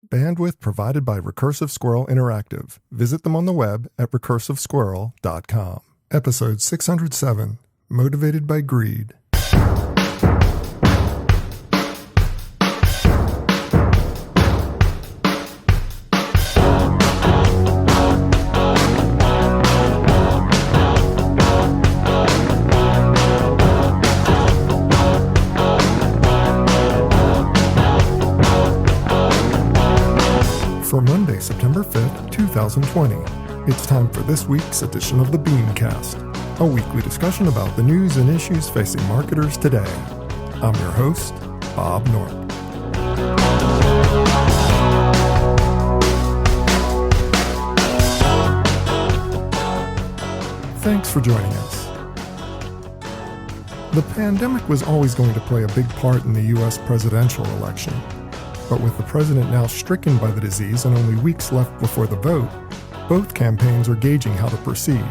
Bandwidth provided by Recursive Squirrel Interactive. Visit them on the web at recursivesquirrel.com. Episode 607, Motivated by Greed. For Monday, September 5th, 2020, it's time for this week's edition of the BeanCast, a weekly discussion about the news and issues facing marketers today. I'm your host, Bob Norp. Thanks for joining us. The pandemic was always going to play a big part in the U.S. presidential election. But with the president now stricken by the disease and only weeks left before the vote, both campaigns are gauging how to proceed.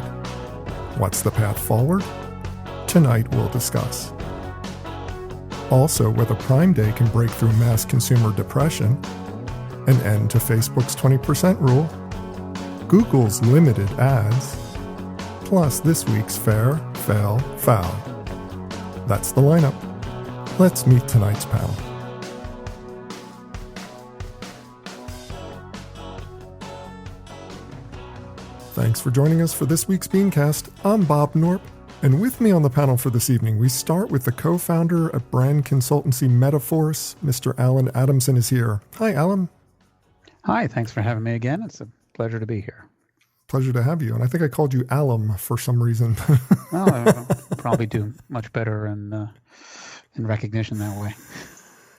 What's the path forward? Tonight we'll discuss. Also, whether Prime Day can break through mass consumer depression, an end to Facebook's 20% rule, Google's limited ads, plus this week's Fair, Fail, Foul. That's the lineup. Let's meet tonight's panel. Thanks for joining us for this week's BeanCast. I'm Bob Norp, and with me on the panel for this evening, we start with the co-founder at brand consultancy Metaforce. Mr. Alan Adamson is here. Hi, Alan. Hi, thanks for having me again. It's a pleasure to be here. Pleasure to have you. And I think I called you Alum for some reason. Well, I'll probably do much better in recognition that way.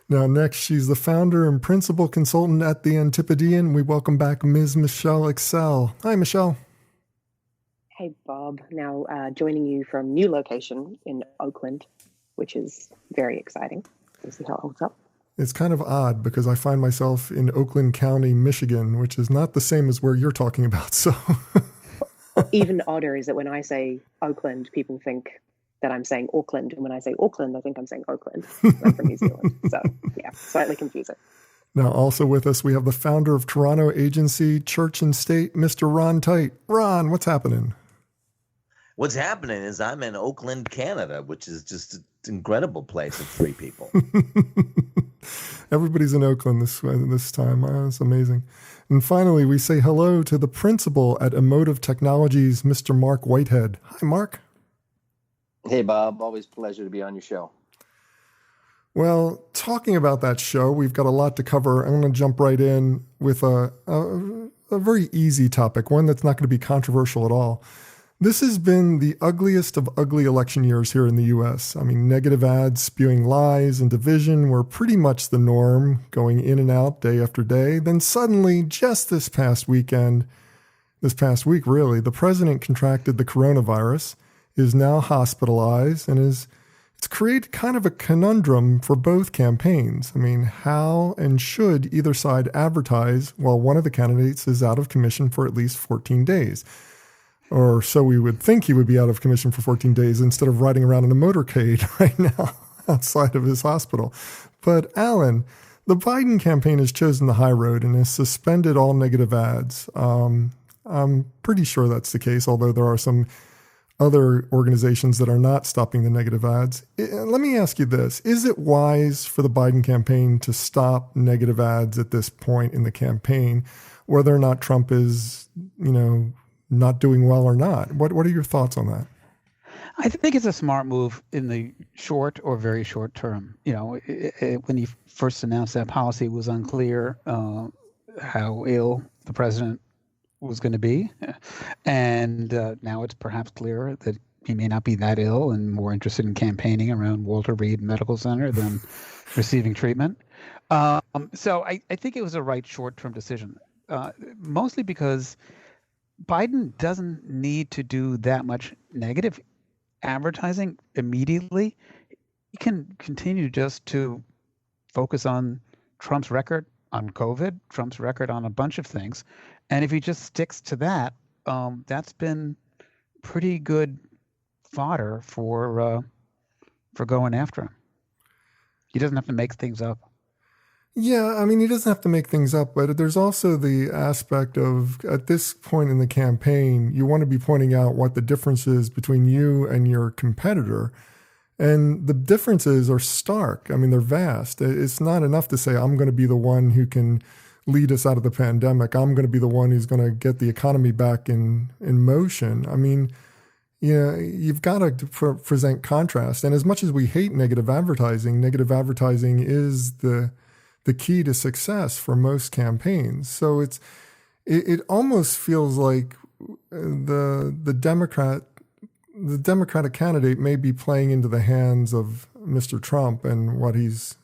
Now, next, she's the founder and principal consultant at the Antipodean. We welcome back Ms. Michelle Excell. Hi, Michelle. Hey, Bob. Now joining you from new location in Oakland, which is very exciting. We'll see how it holds up. It's kind of odd because I find myself in Oakland County, Michigan, which is not the same as where you're talking about. So, even odder is that when I say Oakland, people think that I'm saying Auckland. And when I say Auckland, I think I'm saying Oakland. I'm from New Zealand. So, yeah, slightly confusing. Now, also with us, we have the founder of Toronto agency Church and State, Mr. Ron Tite. Ron, what's happening? What's happening is I'm in Oakland, Canada, which is just an incredible place of free people. Everybody's in Oakland this time. It's amazing. And finally, we say hello to the principal at Emotive Technologies, Mr. Marc Whitehead. Hi, Mark. Hey, Bob. Always a pleasure to be on your show. Well, talking about that show, we've got a lot to cover. I'm going to jump right in with a very easy topic, one that's not going to be controversial at all. This has been the ugliest of ugly election years here in the U.S. I mean, negative ads spewing lies and division were pretty much the norm, going in and out day after day. Then suddenly, just this past week really, the president contracted the coronavirus, is now hospitalized, and it's created kind of a conundrum for both campaigns. I mean, how and should either side advertise while one of the candidates is out of commission for at least 14 days? Or so we would think he would be out of commission for 14 days instead of riding around in a motorcade right now outside of his hospital. But Alan, the Biden campaign has chosen the high road and has suspended all negative ads. I'm pretty sure that's the case, although there are some other organizations that are not stopping the negative ads. Let me ask you this. Is it wise for the Biden campaign to stop negative ads at this point in the campaign, whether or not Trump is, not doing well or not? What are your thoughts on that? I think it's a smart move in the short or very short term. When he first announced that policy, it was unclear how ill the president was going to be. And now it's perhaps clearer that he may not be that ill and more interested in campaigning around Walter Reed Medical Center than receiving treatment. So I think it was a right short-term decision, mostly because Biden doesn't need to do that much negative advertising immediately. He can continue just to focus on Trump's record on COVID, Trump's record on a bunch of things. And if he just sticks to that, that's been pretty good fodder for going after him. He doesn't have to make things up. Yeah, I mean, he doesn't have to make things up, but there's also the aspect of, at this point in the campaign, you want to be pointing out what the difference is between you and your competitor. And the differences are stark. I mean, they're vast. It's not enough to say, I'm going to be the one who can lead us out of the pandemic. I'm going to be the one who's going to get the economy back in motion. I mean, yeah, you've got to present contrast. And as much as we hate negative advertising is the key to success for most campaigns. So it almost feels like the Democratic candidate may be playing into the hands of Mr. Trump and what he's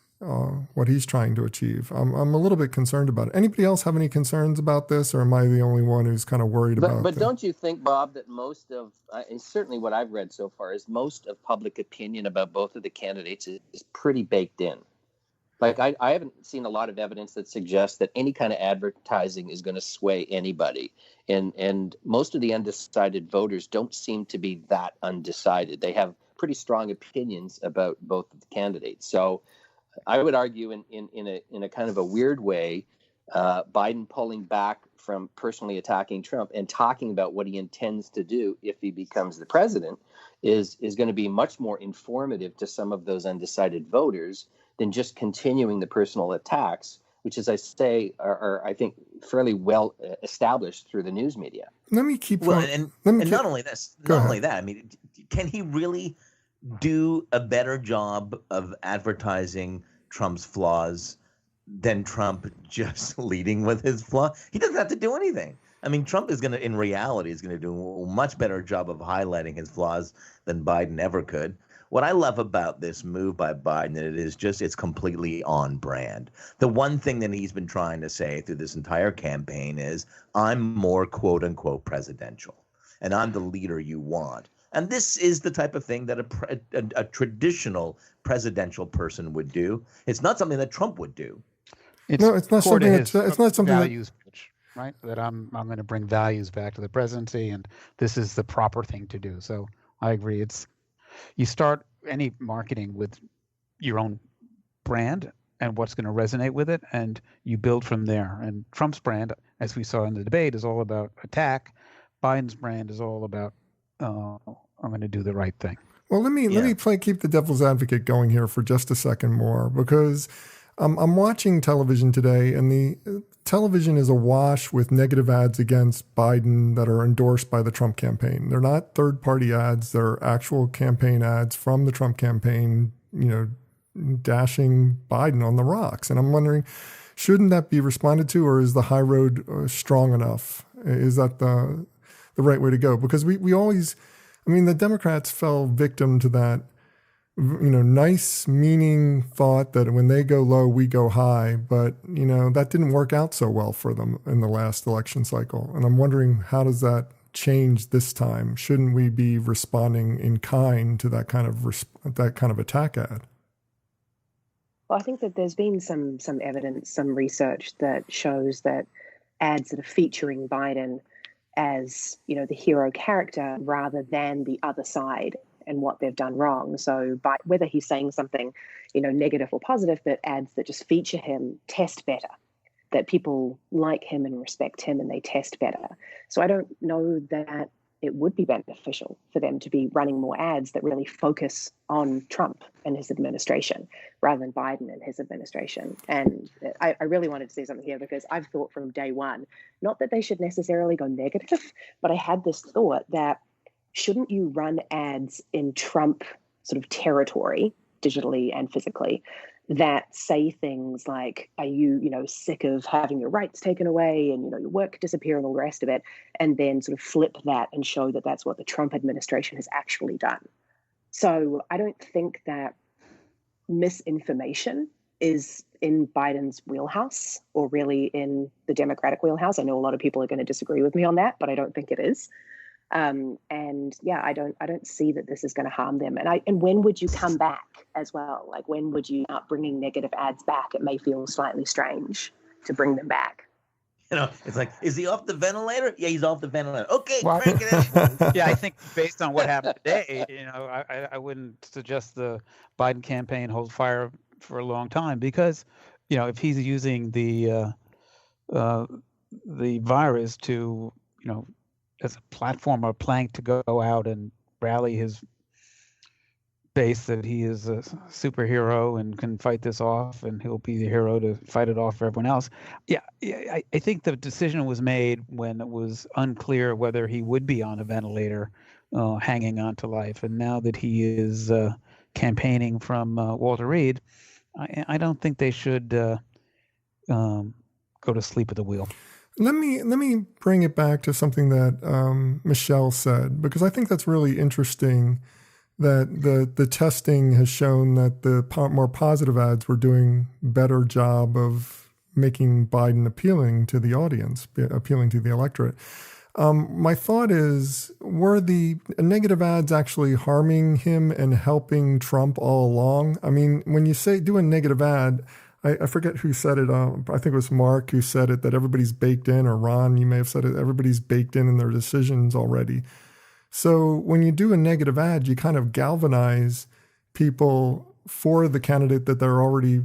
trying to achieve. I'm a little bit concerned about it. Anybody else have any concerns about this, or am I the only one who's kind of worried about it? But don't you think, Bob, that most of, and certainly what I've read so far, is most of public opinion about both of the candidates is pretty baked in? Like, I haven't seen a lot of evidence that suggests that any kind of advertising is going to sway anybody. And most of the undecided voters don't seem to be that undecided. They have pretty strong opinions about both of the candidates. So I would argue in a kind of a weird way, Biden pulling back from personally attacking Trump and talking about what he intends to do if he becomes the president is going to be much more informative to some of those undecided voters than just continuing the personal attacks, which, as I say, are I think fairly well established through the news media. Let me keep not only that. I mean, can he really do a better job of advertising Trump's flaws than Trump just leading with his flaw? He doesn't have to do anything. I mean, Trump in reality is going to do a much better job of highlighting his flaws than Biden ever could. What I love about this move by Biden is it's completely on brand. The one thing that he's been trying to say through this entire campaign is, I'm more quote unquote presidential, and I'm the leader you want. And this is the type of thing that a traditional presidential person would do. It's not something that Trump would do. It's not something values pitch, right? That I'm going to bring values back to the presidency, and this is the proper thing to do. So I agree. You start any marketing with your own brand and what's going to resonate with it, and you build from there. And Trump's brand, as we saw in the debate, is all about attack. Biden's brand is all about I'm going to do the right thing. Well, let me keep the devil's advocate going here for just a second more, because I'm watching television today, and the television is awash with negative ads against Biden that are endorsed by the Trump campaign. They're not third-party ads; they're actual campaign ads from the Trump campaign, dashing Biden on the rocks. And I'm wondering, shouldn't that be responded to, or is the high road strong enough? Is that the right way to go? Because we always, the Democrats fell victim to that, nice meaning thought that when they go low, we go high. But, that didn't work out so well for them in the last election cycle. And I'm wondering, how does that change this time? Shouldn't we be responding in kind to that kind of attack ad? Well, I think that there's been some evidence, some research that shows that ads that are featuring Biden as, the hero character rather than the other side and what they've done wrong. So by whether he's saying something, negative or positive, that ads that just feature him test better, that people like him and respect him and they test better. So I don't know that it would be beneficial for them to be running more ads that really focus on Trump and his administration rather than Biden and his administration. And I really wanted to say something here, because I've thought from day one, not that they should necessarily go negative, but I had this thought that shouldn't you run ads in Trump sort of territory, digitally and physically, that say things like, are you, sick of having your rights taken away and, your work disappear and all the rest of it, and then sort of flip that and show that that's what the Trump administration has actually done. So I don't think that misinformation is in Biden's wheelhouse or really in the Democratic wheelhouse. I know a lot of people are going to disagree with me on that, but I don't think it is. I don't see that this is going to harm them. And when would you come back as well? Like, when would you start bringing negative ads back? It may feel slightly strange to bring them back. It's like, is he off the ventilator? Yeah, he's off the ventilator. Okay, crank it up. Yeah, I think based on what happened today, I wouldn't suggest the Biden campaign hold fire for a long time, because, if he's using the virus to, as a platform or plank to go out and rally his base that he is a superhero and can fight this off, and he'll be the hero to fight it off for everyone else. I think the decision was made when it was unclear whether he would be on a ventilator, hanging on to life. And now that he is campaigning from Walter Reed, I don't think they should go to sleep at the wheel. Let me bring it back to something that Michelle said, because I think that's really interesting, that the testing has shown that the more positive ads were doing better job of making Biden appealing to the audience, appealing to the electorate. My thought is, were the negative ads actually harming him and helping Trump all along? I mean, when you say do a negative ad, I forget who said it. I think it was Mark who said it, that everybody's baked in, or Ron, you may have said it, everybody's baked in their decisions already. So when you do a negative ad, you kind of galvanize people for the candidate that they're already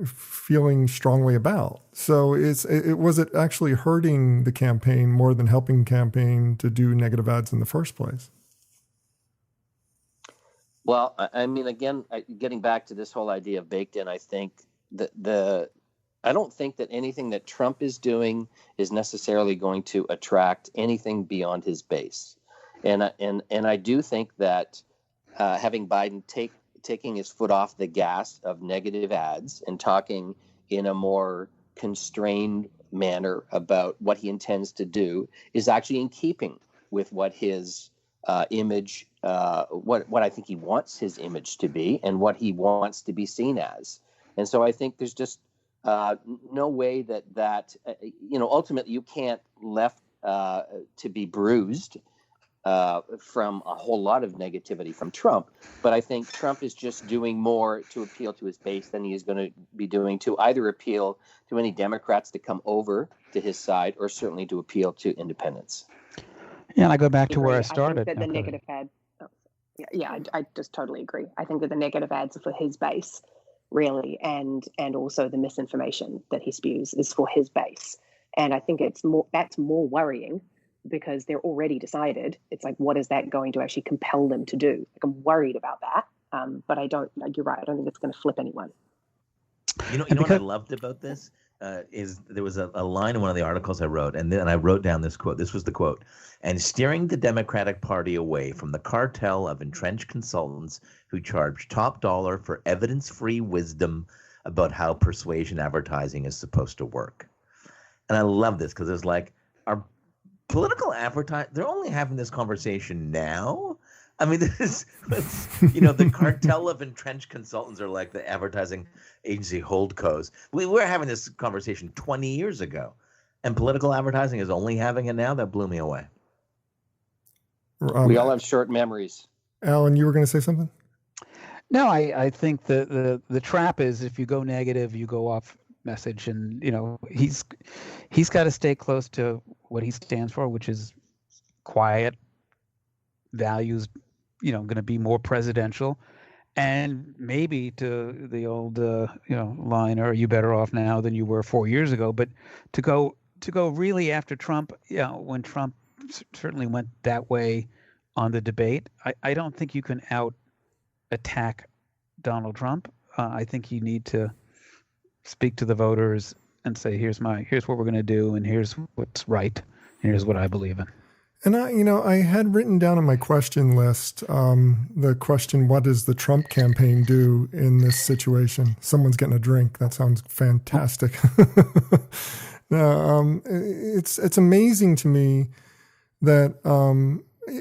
feeling strongly about. So was it actually hurting the campaign more than helping the campaign to do negative ads in the first place? Well, I mean, again, getting back to this whole idea of baked in, I think I don't think that anything that Trump is doing is necessarily going to attract anything beyond his base. And I do think that having Biden taking his foot off the gas of negative ads and talking in a more constrained manner about what he intends to do is actually in keeping with what his image, what I think he wants his image to be, and what he wants to be seen as. And so I think there's just no way that ultimately you can't left to be bruised from a whole lot of negativity from Trump. But I think Trump is just doing more to appeal to his base than he is going to be doing to either appeal to any Democrats to come over to his side, or certainly to appeal to independents. Yeah, and I go back to where I started. I think that the negative ad. I just totally agree. I think that the negative ads are for his base, really, and also the misinformation that he spews is for his base. And I think that's more worrying, because they're already decided. It's like, what is that going to actually compel them to do? Like, I'm worried about that, but I don't. You're right. I don't think it's going to flip anyone. You know what I loved about this is there was a line in one of the articles I wrote, and then I wrote down this quote. This was the quote: "And steering the Democratic Party away from the cartel of entrenched consultants who charge top dollar for evidence-free wisdom about how persuasion advertising is supposed to work." And I love this, because it's like, our political advertising, they're only having this conversation now. I mean, this is, the cartel of entrenched consultants are like the advertising agency holdcos. We were having this conversation 20 years ago, and political advertising is only having it now. That blew me away. We all have short memories. Alan, you were going to say something? No, I think the trap is, if you go negative, you go off message, and he's got to stay close to what he stands for, which is quiet values, going to be more presidential, and maybe to the old line, "Are you better off now than you were 4 years ago?" But to go really after Trump, when Trump certainly went that way on the debate, I don't think you can out attack Donald Trump. I think you need to speak to the voters and say, here's what we're going to do, and here's what's right, and here's what I believe in. And I had written down on my question list the question, what does the Trump campaign do in this situation? Someone's getting a drink. That sounds fantastic. It's amazing to me that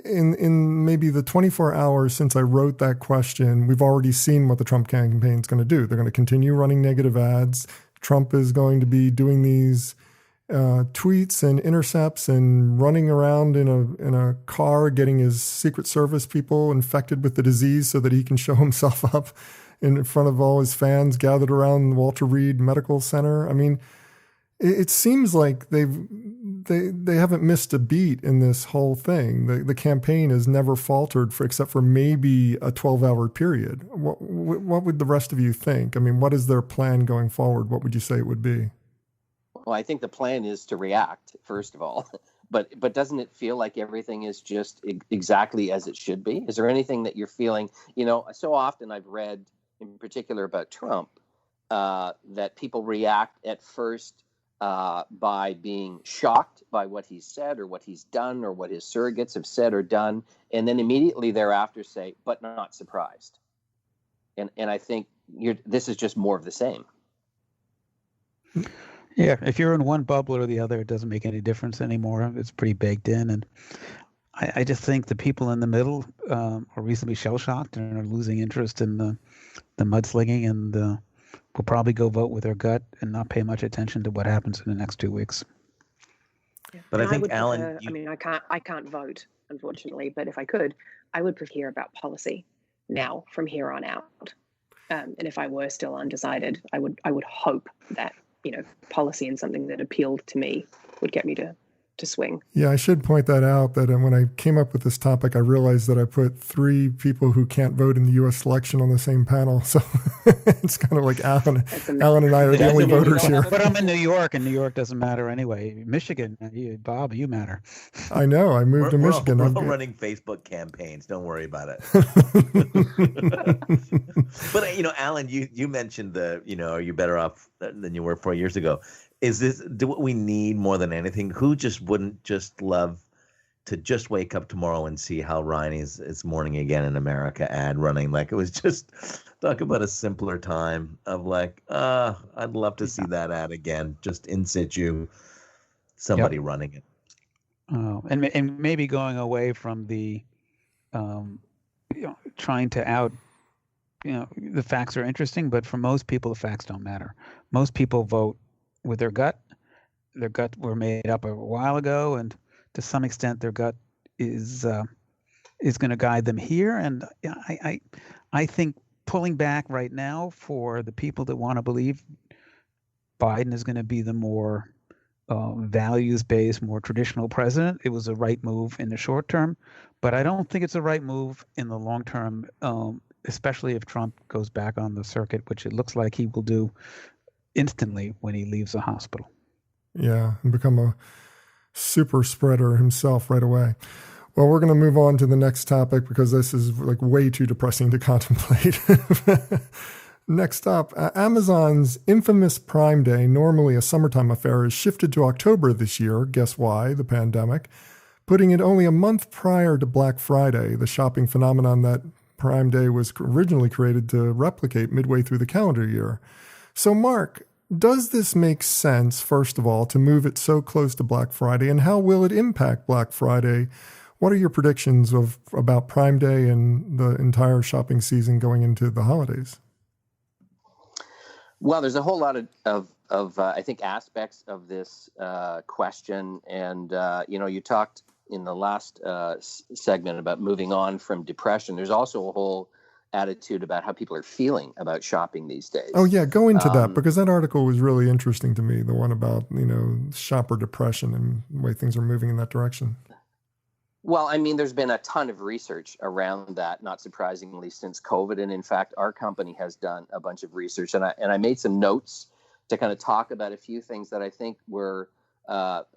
in maybe the 24 hours since I wrote that question, we've already seen what the Trump campaign is going to do. They're going to continue running negative ads. Trump is going to be doing these tweets and intercepts and running around in a car, getting his Secret Service people infected with the disease so that he can show himself up in front of all his fans gathered around Walter Reed Medical Center. I mean, it seems like they haven't missed a beat in this whole thing. The campaign has never faltered except for maybe a 12-hour period. What would the rest of you think? I mean, what is their plan going forward? What would you say it would be? Well, I think the plan is to react, first of all. But doesn't it feel like everything is just exactly as it should be? Is there anything that you're feeling? So often I've read, in particular about Trump, that people react at first by being shocked by what he's said or what he's done or what his surrogates have said or done, and then immediately thereafter say, but not surprised. And I think this is just more of the same. Yeah, if you're in one bubble or the other, it doesn't make any difference anymore. It's pretty baked in. And I just think the people in the middle are reasonably shell-shocked and are losing interest in the mudslinging, and will probably go vote with their gut and not pay much attention to what happens in the next 2 weeks. Yeah. But I think, prefer, Alan, I can't vote, unfortunately, but if I could, I would prefer about policy now from here on out. And if I were still undecided, I would hope that policy and something that appealed to me would get me to swing. Yeah, I should point that out, that when I came up with this topic, I realized that I put 3 people who can't vote in the U.S. election on the same panel. So it's kind of like Alan and I are the only voters here. But I'm in New York, and New York doesn't matter anyway. Michigan, Bob, you matter. I know. I moved to Michigan. We're all running Facebook campaigns. Don't worry about it. But, Alan, you mentioned are you better off than you were 4 years ago? Do what we need more than anything? Who just wouldn't just love to just wake up tomorrow and see Hal Riney's It's Morning Again in America ad running? Like, it was just, talk about a simpler time of like, I'd love to see that ad again, just in situ, somebody running it. And maybe going away from the, trying to out, the facts are interesting, but for most people, the facts don't matter. Most people vote with their gut. Their gut were made up a while ago, and to some extent, their gut is going to guide them here. And I think pulling back right now for the people that want to believe Biden is going to be the more values-based, more traditional president, it was a right move in the short term, but I don't think it's a right move in the long term, especially if Trump goes back on the circuit, which it looks like he will do instantly when he leaves the hospital. Yeah, and become a super spreader himself right away. Well, we're going to move on to the next topic because this is like way too depressing to contemplate. Next up, Amazon's infamous Prime Day, normally a summertime affair, is shifted to October this year. Guess why? The pandemic. Putting it only a month prior to Black Friday, the shopping phenomenon that Prime Day was originally created to replicate midway through the calendar year. So, Mark, does this make sense, first of all, to move it so close to Black Friday, and how will it impact Black Friday? What are your predictions about Prime Day and the entire shopping season going into the holidays? Well, there's a whole lot of I think, aspects of this question. And, you talked in the last segment about moving on from depression. There's also a whole attitude about how people are feeling about shopping these days. Oh, yeah. Go into that, because that article was really interesting to me, the one about, shopper depression and the way things are moving in that direction. Well, I mean, there's been a ton of research around that, not surprisingly, since COVID. And in fact, our company has done a bunch of research. And I made some notes to kind of talk about a few things that I think were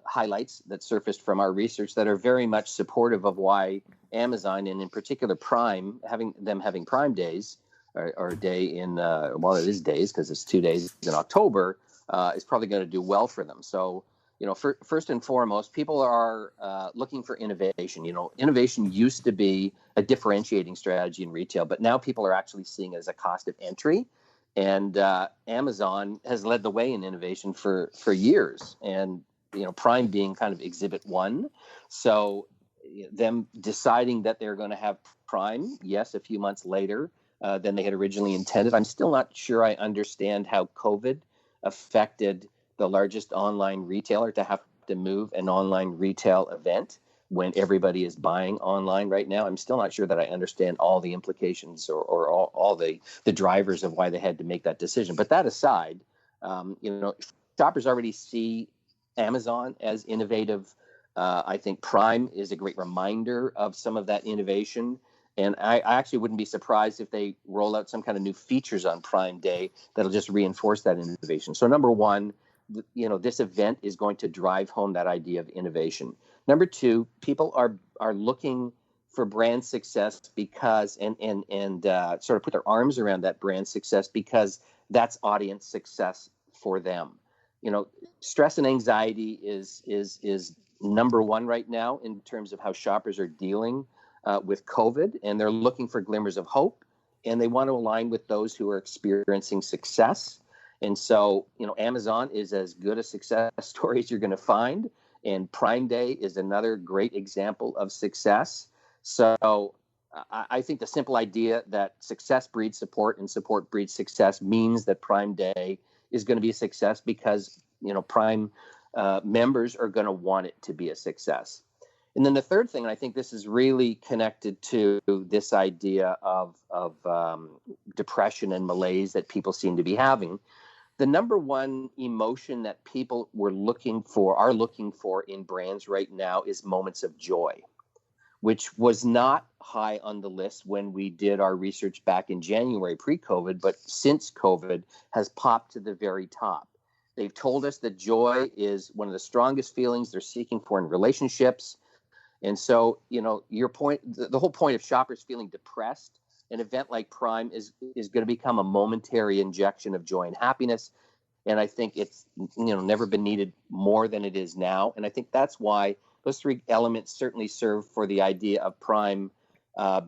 highlights that surfaced from our research that are very much supportive of why Amazon, and in particular Prime, having Prime Days, or a day in, it is days because it's 2 days in October, is probably going to do well for them. So, first and foremost, people are looking for innovation. Innovation used to be a differentiating strategy in retail, but now people are actually seeing it as a cost of entry. And Amazon has led the way in innovation for years. And, Prime being kind of exhibit one. So them deciding that they're going to have Prime, yes, a few months later than they had originally intended. I'm still not sure I understand how COVID affected the largest online retailer to have to move an online retail event when everybody is buying online right now. I'm still not sure that I understand all the implications or all the drivers of why they had to make that decision. But that aside, shoppers already see Amazon as innovative. I think Prime is a great reminder of some of that innovation. And I actually wouldn't be surprised if they roll out some kind of new features on Prime Day that'll just reinforce that innovation. So number one, this event is going to drive home that idea of innovation. Number two, people are looking for brand success because and sort of put their arms around that brand success because that's audience success for them. Stress and anxiety is number one right now in terms of how shoppers are dealing with COVID, and they're looking for glimmers of hope, and they want to align with those who are experiencing success. And so, Amazon is as good a success story as you're going to find, and Prime Day is another great example of success. So I think the simple idea that success breeds support and support breeds success means that Prime Day is going to be a success because, Prime members are going to want it to be a success. And then the third thing, and I think this is really connected to this idea of depression and malaise that people seem to be having. The number one emotion that people are looking for in brands right now is moments of joy, which was not high on the list when we did our research back in January pre-COVID, but since COVID has popped to the very top. They've told us that joy is one of the strongest feelings they're seeking for in relationships. And so, your point, the whole point of shoppers feeling depressed, an event like Prime is going to become a momentary injection of joy and happiness. And I think it's, never been needed more than it is now. And I think that's why those three elements certainly serve for the idea of Prime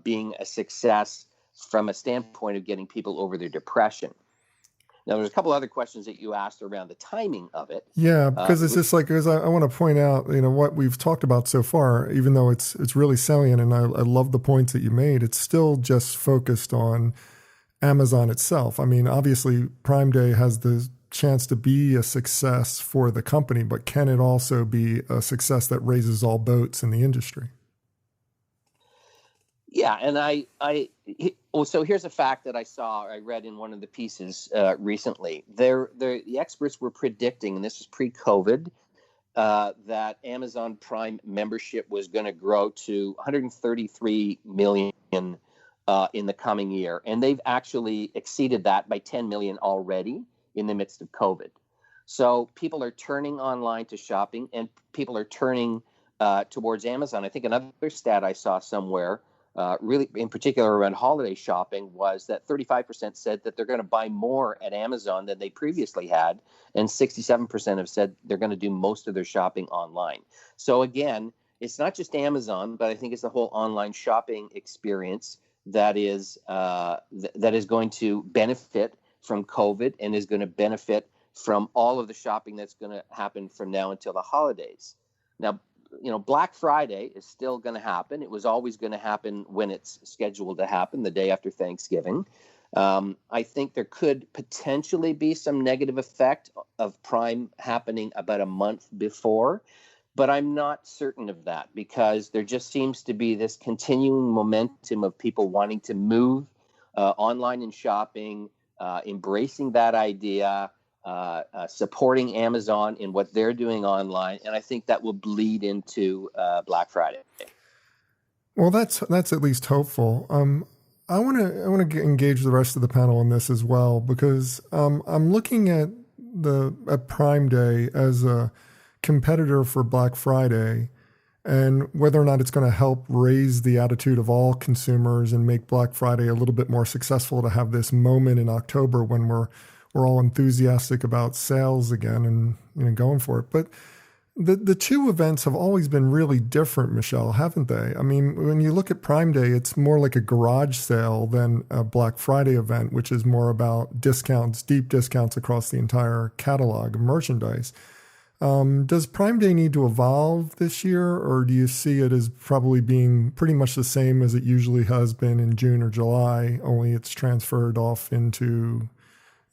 being a success from a standpoint of getting people over their depression. Now, there's a couple other questions that you asked around the timing of it. Yeah, because it's just like, because I want to point out, what we've talked about so far, even though it's really salient, and I love the points that you made, it's still just focused on Amazon itself. I mean, obviously, Prime Day has the chance to be a success for the company, but can it also be a success that raises all boats in the industry? Yeah, and so here's a fact that I read in one of the pieces recently. The experts were predicting, and this is pre-COVID, that Amazon Prime membership was going to grow to 133 million in the coming year, and they've actually exceeded that by 10 million already in the midst of COVID. So people are turning online to shopping, and people are turning towards Amazon. I think another stat I saw somewhere, really in particular around holiday shopping, was that 35% said that they're going to buy more at Amazon than they previously had, and 67% have said they're going to do most of their shopping online. So again, it's not just Amazon, but I think it's the whole online shopping experience that is going to benefit from COVID and is going to benefit from all of the shopping that's going to happen from now until the holidays. Now, Black Friday is still going to happen. It was always going to happen when it's scheduled to happen, the day after Thanksgiving. I think there could potentially be some negative effect of Prime happening about a month before, but I'm not certain of that because there just seems to be this continuing momentum of people wanting to move online in shopping, embracing that idea, supporting Amazon in what they're doing online, and I think that will bleed into Black Friday. Well, that's at least hopeful. I want to engage the rest of the panel on this as well because I'm looking at Prime Day as a competitor for Black Friday, and whether or not it's going to help raise the attitude of all consumers and make Black Friday a little bit more successful to have this moment in October when we're all enthusiastic about sales again and going for it. But the two events have always been really different, Michelle, haven't they? I mean, when you look at Prime Day, it's more like a garage sale than a Black Friday event, which is more about discounts, deep discounts across the entire catalog of merchandise. Does Prime Day need to evolve this year, or do you see it as probably being pretty much the same as it usually has been in June or July, only it's transferred off into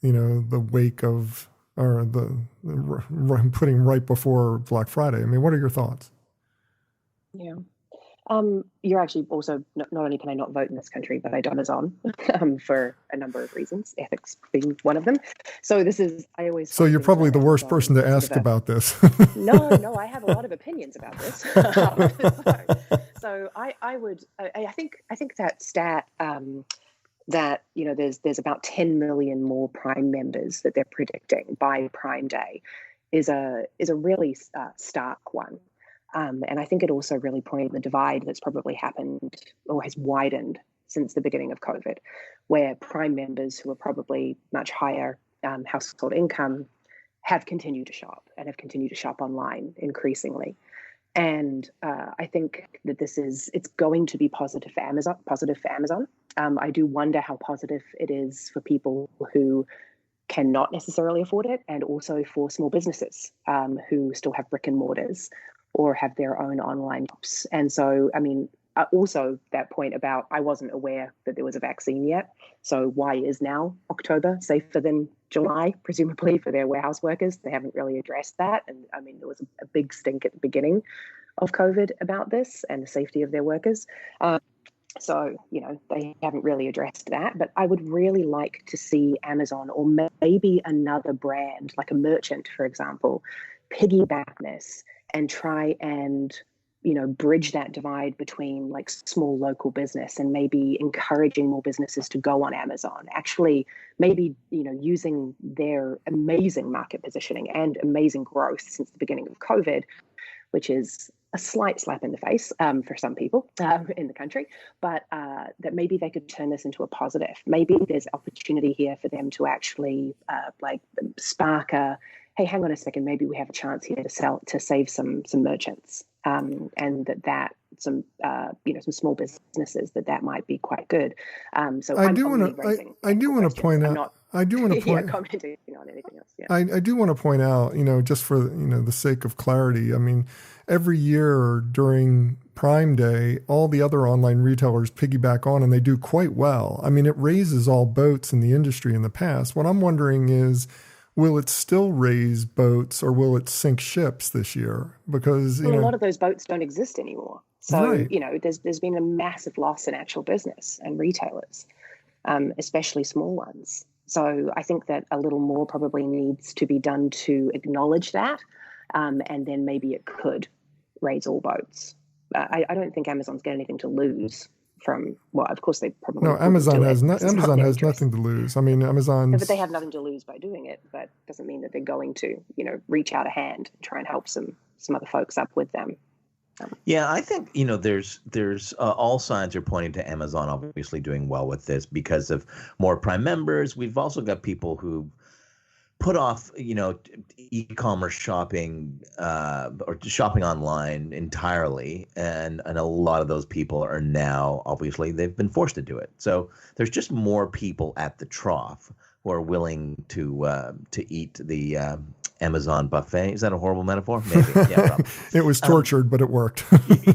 the wake of, or putting right before Black Friday? I mean, what are your thoughts? Yeah. You're actually also not only can I not vote in this country, but I don't Amazon for a number of reasons, ethics being one of them. So I always. So you're probably the worst person to ask about this. No, I have a lot of opinions about this. So I think that stat that there's about 10 million more Prime members that they're predicting by Prime Day is a really stark one. And I think it also really pointed the divide that's probably happened or has widened since the beginning of COVID, where Prime members who are probably much higher household income have continued to shop and have continued to shop online increasingly. And I think that it's going to be positive for Amazon. I do wonder how positive it is for people who cannot necessarily afford it, and also for small businesses who still have brick and mortars or have their own online shops. And so, I mean, also that point about I wasn't aware that there was a vaccine yet. So why is now October safer than July, presumably for their warehouse workers? They haven't really addressed that. And I mean, there was a big stink at the beginning of COVID about this and the safety of their workers. So, they haven't really addressed that. But I would really like to see Amazon or maybe another brand, like a merchant, for example, piggyback this and try and, bridge that divide between like small local business and maybe encouraging more businesses to go on Amazon. Actually, maybe, using their amazing market positioning and amazing growth since the beginning of COVID, which is a slight slap in the face for some people in the country, but that maybe they could turn this into a positive. Maybe there's opportunity here for them to actually spark a, hey, hang on a second, maybe we have a chance here to save some merchants, and some small businesses that might be quite good. So I do want to point out. I do want to point. Commenting on anything else. Yeah. I do want to point out, just for the sake of clarity. I mean, every year during Prime Day, all the other online retailers piggyback on, and they do quite well. I mean, it raises all boats in the industry in the past. What I'm wondering is, will it still raise boats or will it sink ships this year? Because a lot of those boats don't exist anymore. So, right. There's been a massive loss in actual business and retailers, especially small ones. So I think that a little more probably needs to be done to acknowledge that, and then maybe it could raise all boats. I don't think Amazon's got anything to lose from. Well, of course they probably. No, Amazon has nothing to lose. I mean, Amazon. But they have nothing to lose by doing it. But doesn't mean that they're going to, reach out a hand and try and help some other folks up with them. Yeah, I think there's all signs are pointing to Amazon obviously doing well with this because of more Prime members. We've also got people who put off e-commerce shopping or shopping online entirely, and a lot of those people are now obviously they've been forced to do it. So there's just more people at the trough who are willing to eat the Amazon buffet. Is that a horrible metaphor? Maybe. Yeah, probably. It was tortured, but it worked.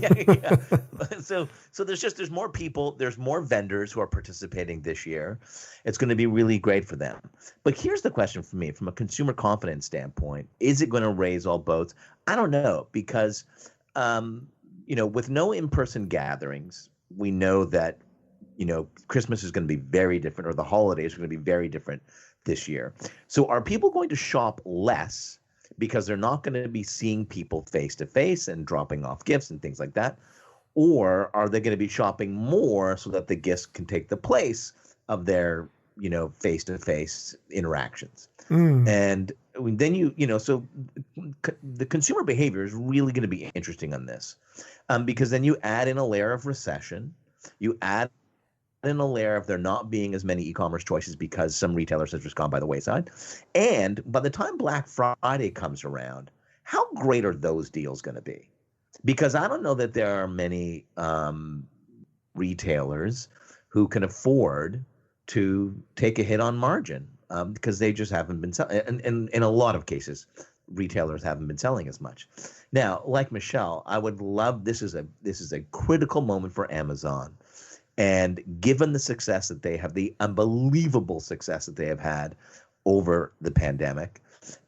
yeah. So there's more people, there's more vendors who are participating this year. It's going to be really great for them. But here's the question for me, from a consumer confidence standpoint: is it going to raise all boats? I don't know, because with no in-person gatherings, we know that Christmas is going to be very different, or the holidays are going to be very different this year. So are people going to shop less because they're not going to be seeing people face to face and dropping off gifts and things like that? Or are they going to be shopping more so that the gifts can take the place of their, face to face interactions? And then so the consumer behavior is really going to be interesting on this, because then you add in a layer of recession, you add in a layer of there not being as many e-commerce choices because some retailers have just gone by the wayside. And by the time Black Friday comes around, how great are those deals going to be? Because I don't know that there are many retailers who can afford to take a hit on margin, because they just haven't been selling. And in a lot of cases, retailers haven't been selling as much. Now, like Michelle, I would love, this is a critical moment for Amazon. And given the success that they have, the unbelievable success that they have had over the pandemic,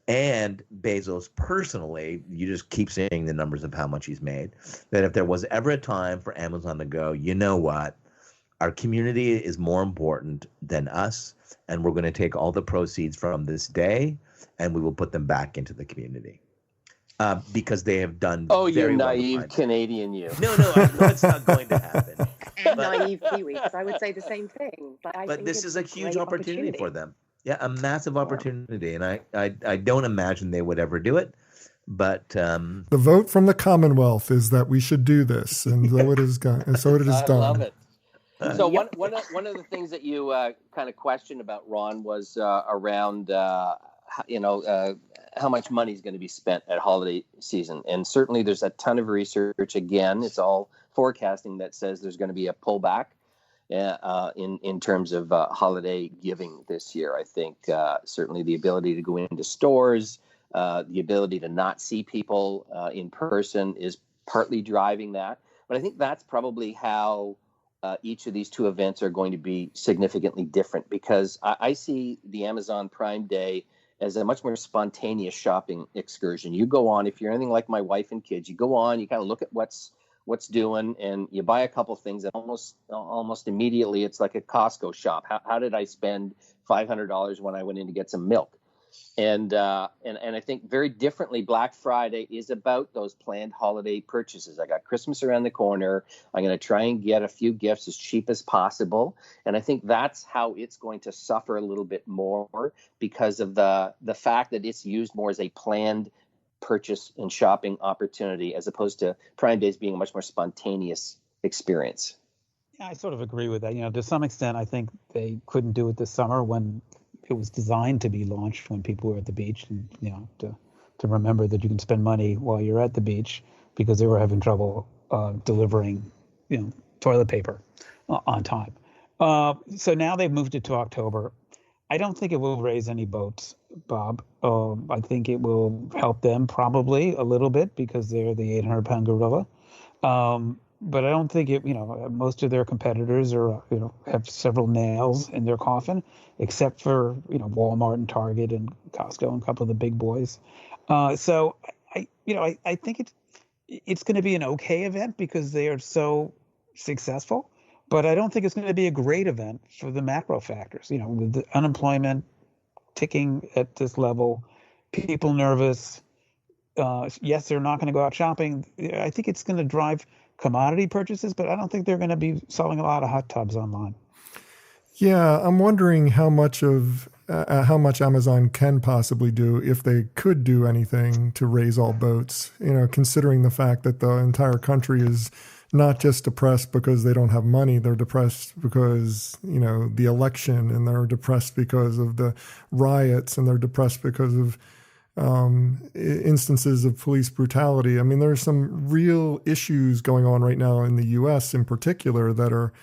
And Bezos personally, you just keep seeing the numbers of how much he's made, that if there was ever a time for Amazon to go, you know what, our community is more important than us, and we're going to take all the proceeds from this day and we will put them back into the community. Because they have done very well. Oh, you naive Canadian, you. No, I know it's not going to happen. And naive Kiwis, I would say the same thing. But this is a huge opportunity for them. Yeah, a massive opportunity, and I don't imagine they would ever do it. But the vote from the Commonwealth is that we should do this, and so it is done. I love it. So one of the things that you kind of questioned about, Ron, was around how much money is going to be spent at holiday season, and certainly there's a ton of research. Again, it's all forecasting that says there's going to be a pullback in terms of holiday giving this year. I think certainly the ability to go into stores, the ability to not see people in person is partly driving that. But I think that's probably how each of these two events are going to be significantly different, because I see the Amazon Prime Day as a much more spontaneous shopping excursion. You go on, if you're anything like my wife and kids, you go on, you kind of look at what's doing, and you buy a couple things, and almost immediately it's like a Costco shop. How did I spend $500 when I went in to get some milk? And I think very differently, Black Friday is about those planned holiday purchases. I got Christmas around the corner. I'm going to try and get a few gifts as cheap as possible. And I think that's how it's going to suffer a little bit more, because of the fact that it's used more as a planned purchase and shopping opportunity, as opposed to Prime Days being a much more spontaneous experience. Yeah, I sort of agree with that. To some extent, I think they couldn't do it this summer when it was designed to be launched, when people were at the beach, and to remember that you can spend money while you're at the beach, because they were having trouble delivering toilet paper on time. So now they've moved it to October. I don't think it will raise any boats, Bob. I think it will help them probably a little bit, because they're the 800-pound gorilla. But I don't think most of their competitors have several nails in their coffin, except for Walmart and Target and Costco and a couple of the big boys. So I think it's going to be an okay event because they are so successful, but I don't think it's going to be a great event for the macro factors. With the unemployment ticking at this level, people nervous. Yes, they're not going to go out shopping. I think it's going to drive commodity purchases, but I don't think they're going to be selling a lot of hot tubs online. Yeah, I'm wondering how much Amazon can possibly do, if they could do anything to raise all boats, considering the fact that the entire country is not just depressed because they don't have money, they're depressed because, the election, and they're depressed because of the riots, and they're depressed because of instances of police brutality. I mean, there's some real issues going on right now in the U.S. in particular that are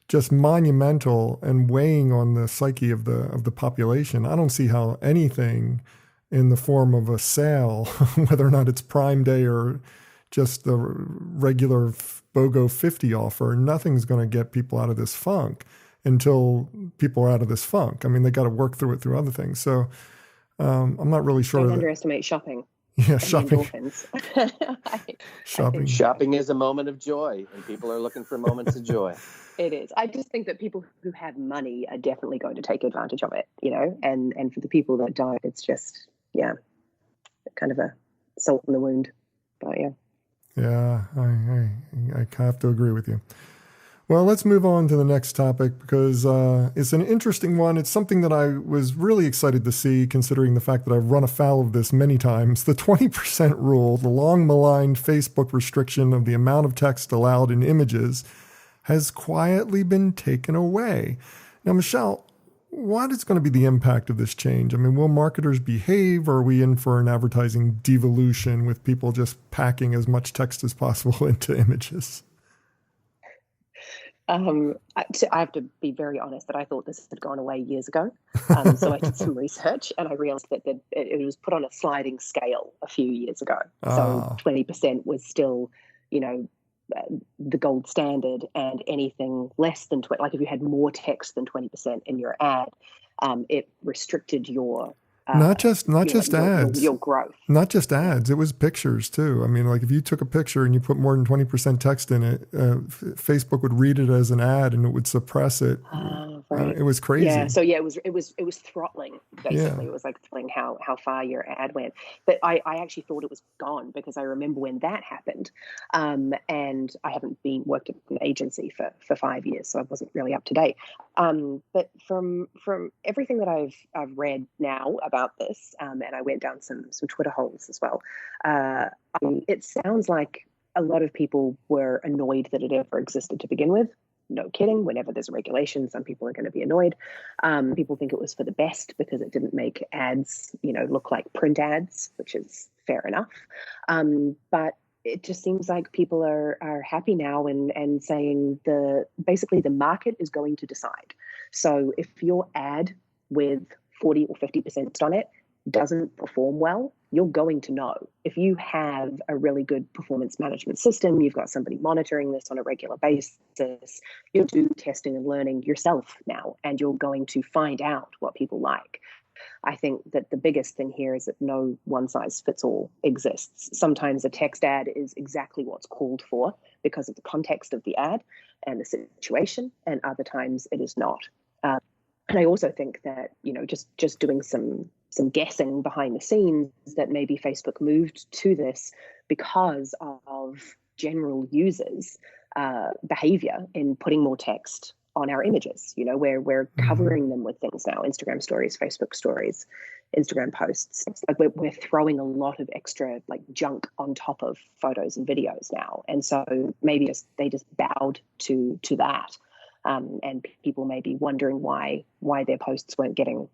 just monumental and weighing on the psyche of the population. I don't see how anything in the form of a sale, whether or not it's Prime Day or just the regular BOGO 50 offer, nothing's going to get people out of this funk until people are out of this funk. I mean, they got to work through it through other things. So I'm not really sure. Don't underestimate shopping. Yeah, shopping. Shopping is a moment of joy, and people are looking for moments of joy. It is. I just think that people who have money are definitely going to take advantage of it, and for the people that don't, it's just, kind of a salt in the wound. But yeah. Yeah, I have to agree with you. Well, let's move on to the next topic, because it's an interesting one. It's something that I was really excited to see, considering the fact that I've run afoul of this many times. The 20% rule, the long maligned Facebook restriction of the amount of text allowed in images, has quietly been taken away. Now, Michelle, what is going to be the impact of this change? I mean, will marketers behave, or are we in for an advertising devolution with people just packing as much text as possible into images? I have to be very honest that I thought this had gone away years ago. So I did some research, and I realized that it was put on a sliding scale a few years ago. So 20% was still, the gold standard, and anything less than 20, like if you had more text than 20% in your ad, it restricted your Not just ads. Your growth. Not just ads. It was pictures too. I mean, like if you took a picture and you put more than 20% text in it, Facebook would read it as an ad and it would suppress it. Right. It was crazy. Yeah. So yeah, it was throttling. Basically, It was like throttling how far your ad went. But I actually thought it was gone because I remember when that happened, and I haven't worked at an agency for 5 years, so I wasn't really up to date. But from everything that I've read now about this, and I went down some Twitter holes as well. It sounds like a lot of people were annoyed that it ever existed to begin with. No kidding. Whenever there's a regulation, some people are going to be annoyed. People think it was for the best because it didn't make ads, look like print ads, which is fair enough. But it just seems like people are happy now and saying basically the market is going to decide. So if your ad with 40 or 50% on it doesn't perform well, you're going to know. If you have a really good performance management system, you've got somebody monitoring this on a regular basis, you'll do testing and learning yourself now, and you're going to find out what people like. I think that the biggest thing here is that no one size fits all exists. Sometimes a text ad is exactly what's called for because of the context of the ad and the situation, and other times it is not. And I also think that, just doing some guessing behind the scenes, that maybe Facebook moved to this because of general users' behavior in putting more text on our images. We're covering them with things now: Instagram stories, Facebook stories, Instagram posts. It's like we're throwing a lot of extra junk on top of photos and videos now, and so maybe they just bowed to that. And people may be wondering why their posts weren't getting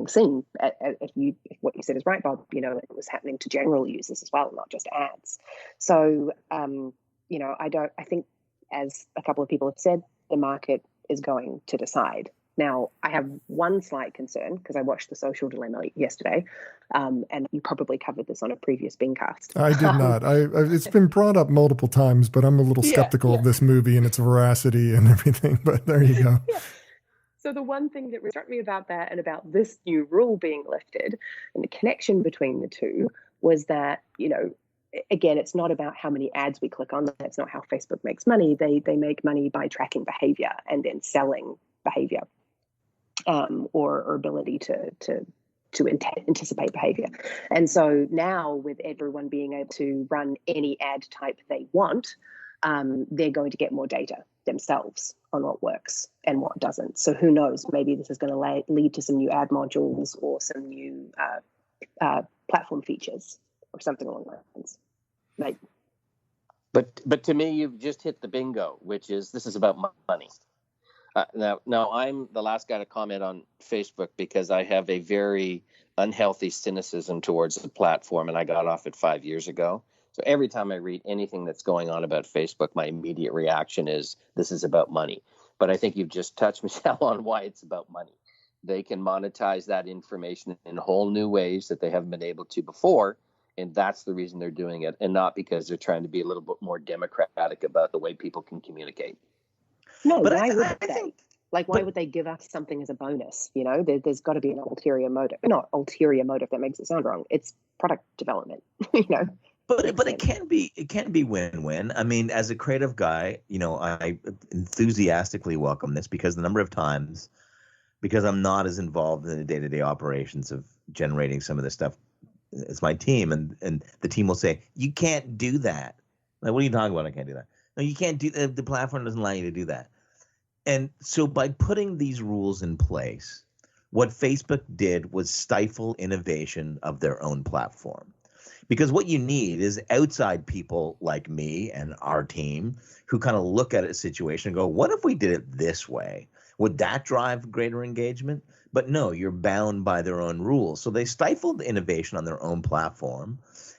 seen. If what you said is right, Bob, it was happening to general users as well, not just ads. So, I think, as a couple of people have said, the market is going to decide. Now, I have one slight concern because I watched The Social Dilemma yesterday, and you probably covered this on a previous BeanCast. I did not. It's been brought up multiple times, but I'm a little skeptical of this movie and its veracity and everything. But there you go. Yeah. So the one thing that struck me about that and about this new rule being lifted and the connection between the two was that, again, it's not about how many ads we click on. That's not how Facebook makes money. They make money by tracking behavior and then selling behavior. Or ability to anticipate behavior. And so now, with everyone being able to run any ad type they want, they're going to get more data themselves on what works and what doesn't. So who knows, maybe this is going to lead to some new ad modules or some new platform features or something along those lines. But to me, you've just hit the bingo, which is this is about money. Now, I'm the last guy to comment on Facebook because I have a very unhealthy cynicism towards the platform, and I got off it 5 years ago. So every time I read anything that's going on about Facebook, my immediate reaction is this is about money. But I think you've just touched, Michelle, on why it's about money. They can monetize that information in whole new ways that they haven't been able to before, and that's the reason they're doing it, and not because they're trying to be a little bit more democratic about the way people can communicate. No, but why would they? Why would they give us something as a bonus? There's got to be an ulterior motive. Not ulterior motive, that makes it sound wrong. It's product development, But it can be win-win. I mean, as a creative guy, I enthusiastically welcome this because the number of times, because I'm not as involved in the day-to-day operations of generating some of this stuff as my team, and the team will say, you can't do that. Like, what are you talking about? I can't do that. No, you can't do that. The platform doesn't allow you to do that. And so by putting these rules in place, what Facebook did was stifle innovation of their own platform. Because what you need is outside people like me and our team who kind of look at a situation and go, what if we did it this way? Would that drive greater engagement? But no, you're bound by their own rules. So they stifled innovation on their own platform.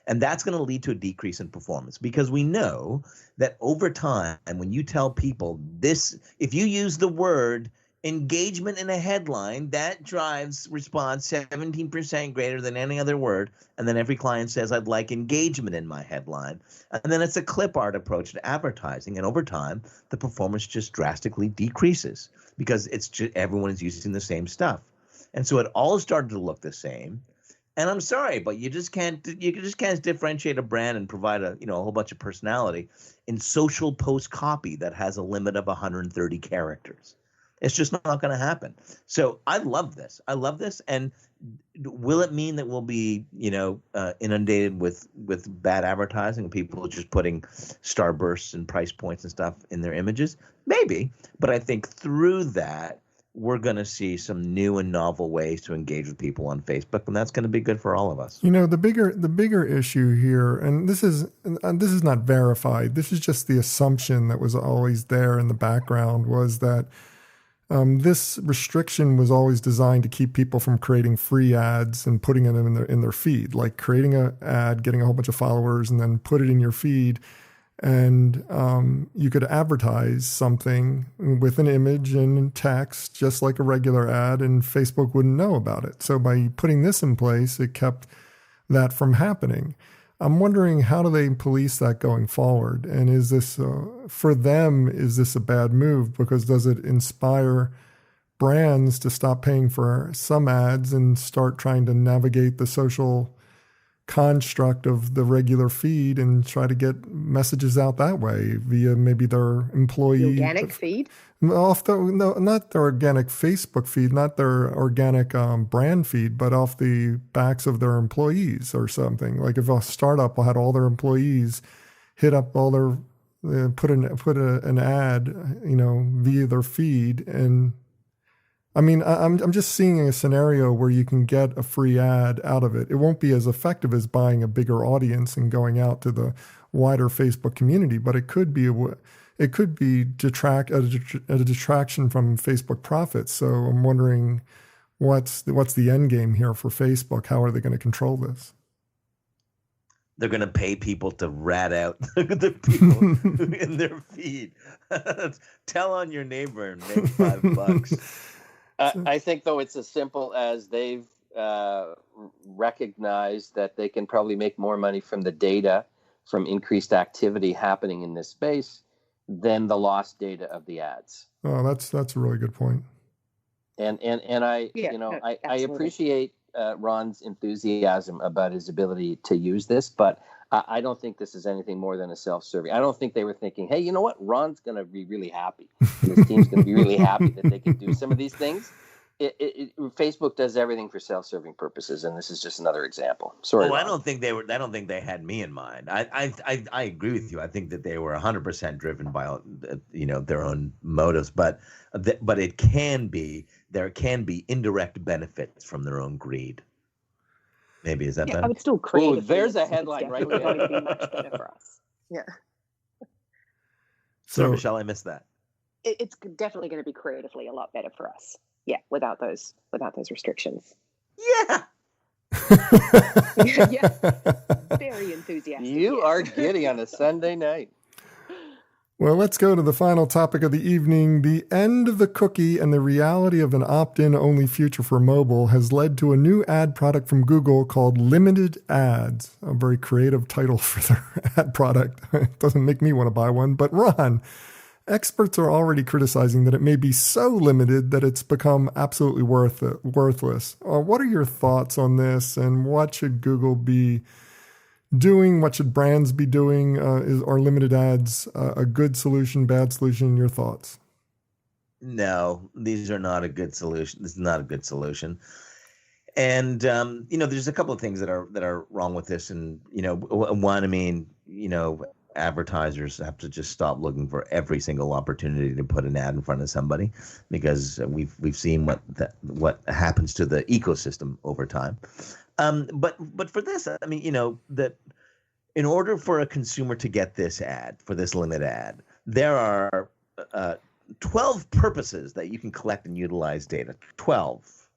And that's going to lead to a decrease in performance because we know that over time, when you tell people this, if you use the word engagement in a headline, that drives response 17% greater than any other word. And then every client says, I'd like engagement in my headline. And then it's a clip art approach to advertising. And over time, the performance just drastically decreases because it's just everyone is using the same stuff. And so it all started to look the same. And I'm sorry, but you just can't differentiate a brand and provide a whole bunch of personality in social post copy that has a limit of 130 characters. It's just not going to happen. So I love this. And will it mean that we'll be, inundated with bad advertising, people just putting starbursts and price points and stuff in their images? Maybe. But I think through that, we're going to see some new and novel ways to engage with people on Facebook, and that's going to be good for all of us. The bigger issue here, and this is not verified. This is just the assumption that was always there in the background, was that this restriction was always designed to keep people from creating free ads and putting it in their feed, like creating an ad, getting a whole bunch of followers, and then put it in your feed. And you could advertise something with an image and text, just like a regular ad, and Facebook wouldn't know about it. So by putting this in place, it kept that from happening. I'm wondering, how do they police that going forward? And is this, for them, is this a bad move? Because does it inspire brands to stop paying for some ads and start trying to navigate the social construct of the regular feed and try to get messages out that way via maybe their employee organic feed? Not their organic Facebook feed, not their organic brand feed, but off the backs of their employees or something. Like if a startup had all their employees hit up all their put an ad, via their feed. And I mean, I'm just seeing a scenario where you can get a free ad out of it. It won't be as effective as buying a bigger audience and going out to the wider Facebook community, but it could be a detraction from Facebook profits. So I'm wondering, what's the end game here for Facebook? How are they going to control this? They're going to pay people to rat out the people in their feed. Tell on your neighbor and make $5. I think, though, it's as simple as they've recognized that they can probably make more money from the data from increased activity happening in this space than the lost data of the ads. Oh, that's a really good point. And I appreciate Ron's enthusiasm about his ability to use this, but I don't think this is anything more than a self-serving. I don't think they were thinking, hey, you know what? Ron's going to be really happy. His team's going to be really happy that they can do some of these things. Facebook does everything for self-serving purposes, and this is just another example. Sorry. I don't think they had me in mind. I agree with you. I think that they were 100% driven by their own motives, but there can be indirect benefits from their own greed. Maybe is that better? I would still create. Oh, there's a headline right there. Going to be much better for us. Yeah. So Michelle, I missed that. It's definitely going to be creatively a lot better for us. Yeah, without those restrictions. Yeah. Yeah. Very enthusiastic. You are giddy on a Sunday night. Well, let's go to the final topic of the evening. The end of the cookie and the reality of an opt-in only future for mobile has led to a new ad product from Google called Limited Ads. A very creative title for their ad product. It doesn't make me want to buy one, but Ron, experts are already criticizing that it may be so limited that it's become absolutely worthless. What are your thoughts on this, and what should Google be doing? What should brands be doing? Are limited ads a good solution, bad solution? Your thoughts? No, these are not a good solution. This is not a good solution. And there's a couple of things that are wrong with this. And one, advertisers have to just stop looking for every single opportunity to put an ad in front of somebody, because we've seen what happens to the ecosystem over time. But for this, that in order for a consumer to get this ad, for this limit ad, there are 12 purposes that you can collect and utilize data. 12.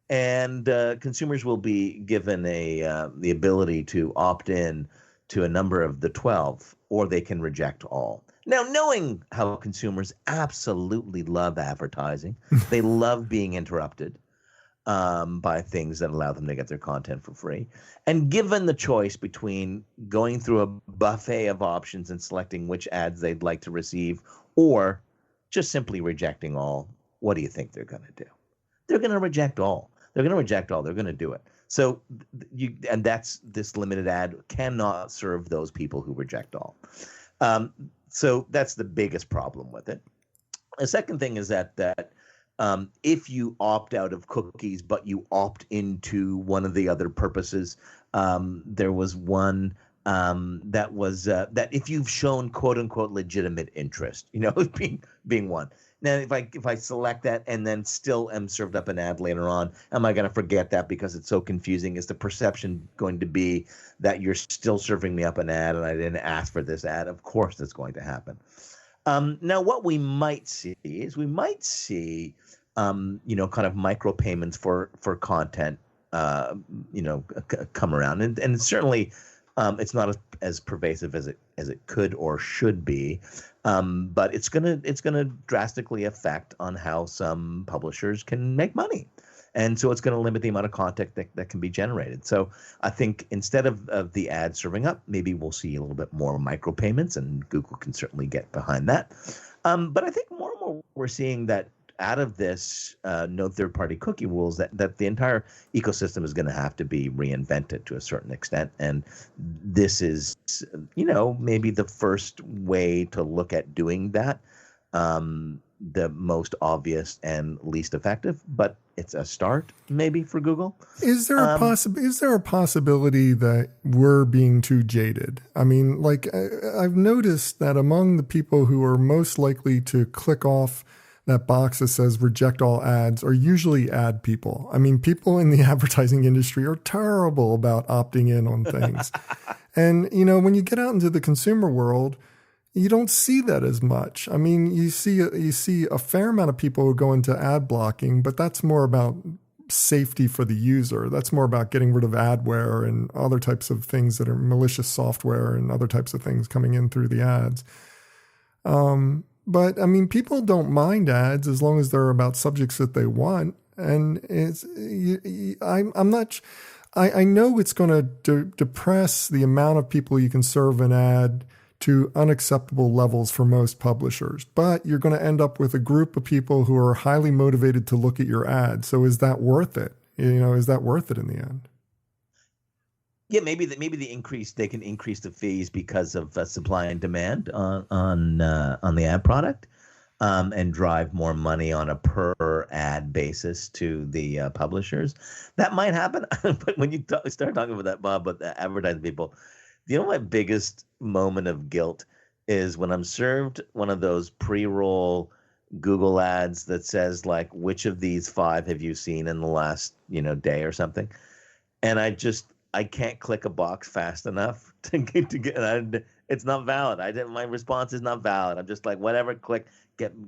And consumers will be given the ability to opt in to a number of the 12, or they can reject all. Now, knowing how consumers absolutely love advertising, they love being interrupted by things that allow them to get their content for free. And given the choice between going through a buffet of options and selecting which ads they'd like to receive, or just simply rejecting all, what do you think they're going to do? they're going to reject all. They're going to reject all. They're going to do it. So this limited ad cannot serve those people who reject all. So that's the biggest problem with it. The second thing is that if you opt out of cookies, but you opt into one of the other purposes, there was one that was that if you've shown quote unquote legitimate interest, being one. Now, if I select that and then still am served up an ad later on, am I going to forget that because it's so confusing? Is the perception going to be that you're still serving me up an ad and I didn't ask for this ad? Of course, that's going to happen. Now, what we might see is kind of micropayments for content, come around, and certainly. It's not as pervasive as it could or should be, but it's gonna drastically affect on how some publishers can make money, and so it's going to limit the amount of content that can be generated. So I think instead of the ad serving up, maybe we'll see a little bit more micropayments, and Google can certainly get behind that. But I think more and more we're seeing that out of this no third-party cookie rules, that the entire ecosystem is going to have to be reinvented to a certain extent. And this is, maybe the first way to look at doing that, the most obvious and least effective, but it's a start maybe for Google. Is there a possibility that we're being too jaded? I mean, I've noticed that among the people who are most likely to click off that box that says reject all ads are usually ad people. I mean, people in the advertising industry are terrible about opting in on things. And, when you get out into the consumer world, you don't see that as much. I mean, you see a fair amount of people who go into ad blocking, but that's more about safety for the user. That's more about getting rid of adware and other types of things that are malicious software and other types of things coming in through the ads. But I mean, people don't mind ads as long as they're about subjects that they want. And I know it's going to depress the amount of people you can serve an ad to unacceptable levels for most publishers, but you're going to end up with a group of people who are highly motivated to look at your ad. So is that worth it? Is that worth it in the end? Yeah, maybe they can increase the fees because of supply and demand on the ad product, and drive more money on a per ad basis to the publishers. That might happen, but when you start talking about that, Bob, with the advertising people, my biggest moment of guilt is when I'm served one of those pre-roll Google ads that says like, which of these 5 have you seen in the last day or something, and I can't click a box fast enough to get. It's not valid. My response is not valid. I'm just like, whatever. Click.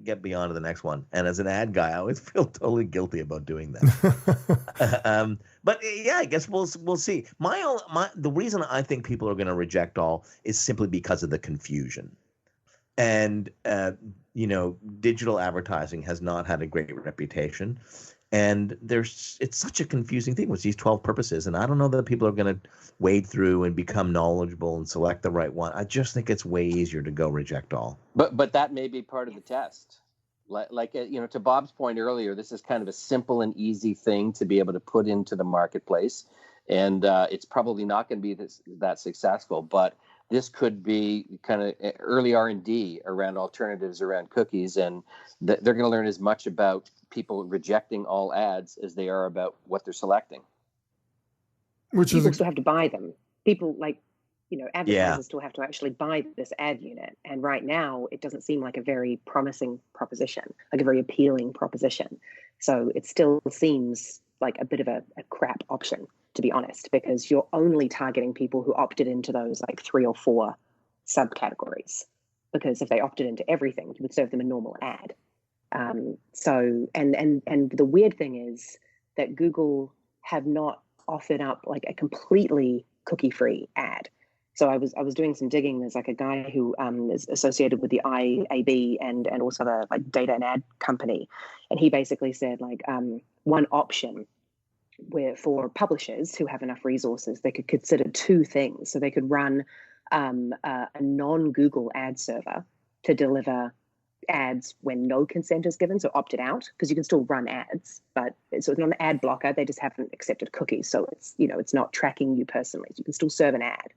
Get beyond to the next one. And as an ad guy, I always feel totally guilty about doing that. But yeah, I guess we'll see. The reason I think people are going to reject all is simply because of the confusion. And digital advertising has not had a great reputation. And it's such a confusing thing with these 12 purposes. And I don't know that people are going to wade through and become knowledgeable and select the right one. I just think it's way easier to go reject all. But that may be part of the test. To Bob's point earlier, this is kind of a simple and easy thing to be able to put into the marketplace. And it's probably not going to be that successful. But this could be kind of early R&D around alternatives around cookies. And they're going to learn as much about people rejecting all ads as they are about what they're selecting. People still have to buy them. People advertisers still have to actually buy this ad unit. And right now it doesn't seem like a very promising proposition, like a very appealing proposition. So it still seems like a bit of a crap option, to be honest, because you're only targeting people who opted into those like 3 or 4 subcategories. Because if they opted into everything, you would serve them a normal ad. So the weird thing is that Google have not offered up like a completely cookie-free ad. So I was doing some digging. There's like a guy who is associated with the IAB and also the like data and ad company, and he basically said like one option where for publishers who have enough resources, they could consider 2 things. So they could run a non-Google ad server to deliver ads when no consent is given, so opted out, because you can still run ads, but so it's not an ad blocker. They just haven't accepted cookies, so it's not tracking you personally. So you can still serve an ad,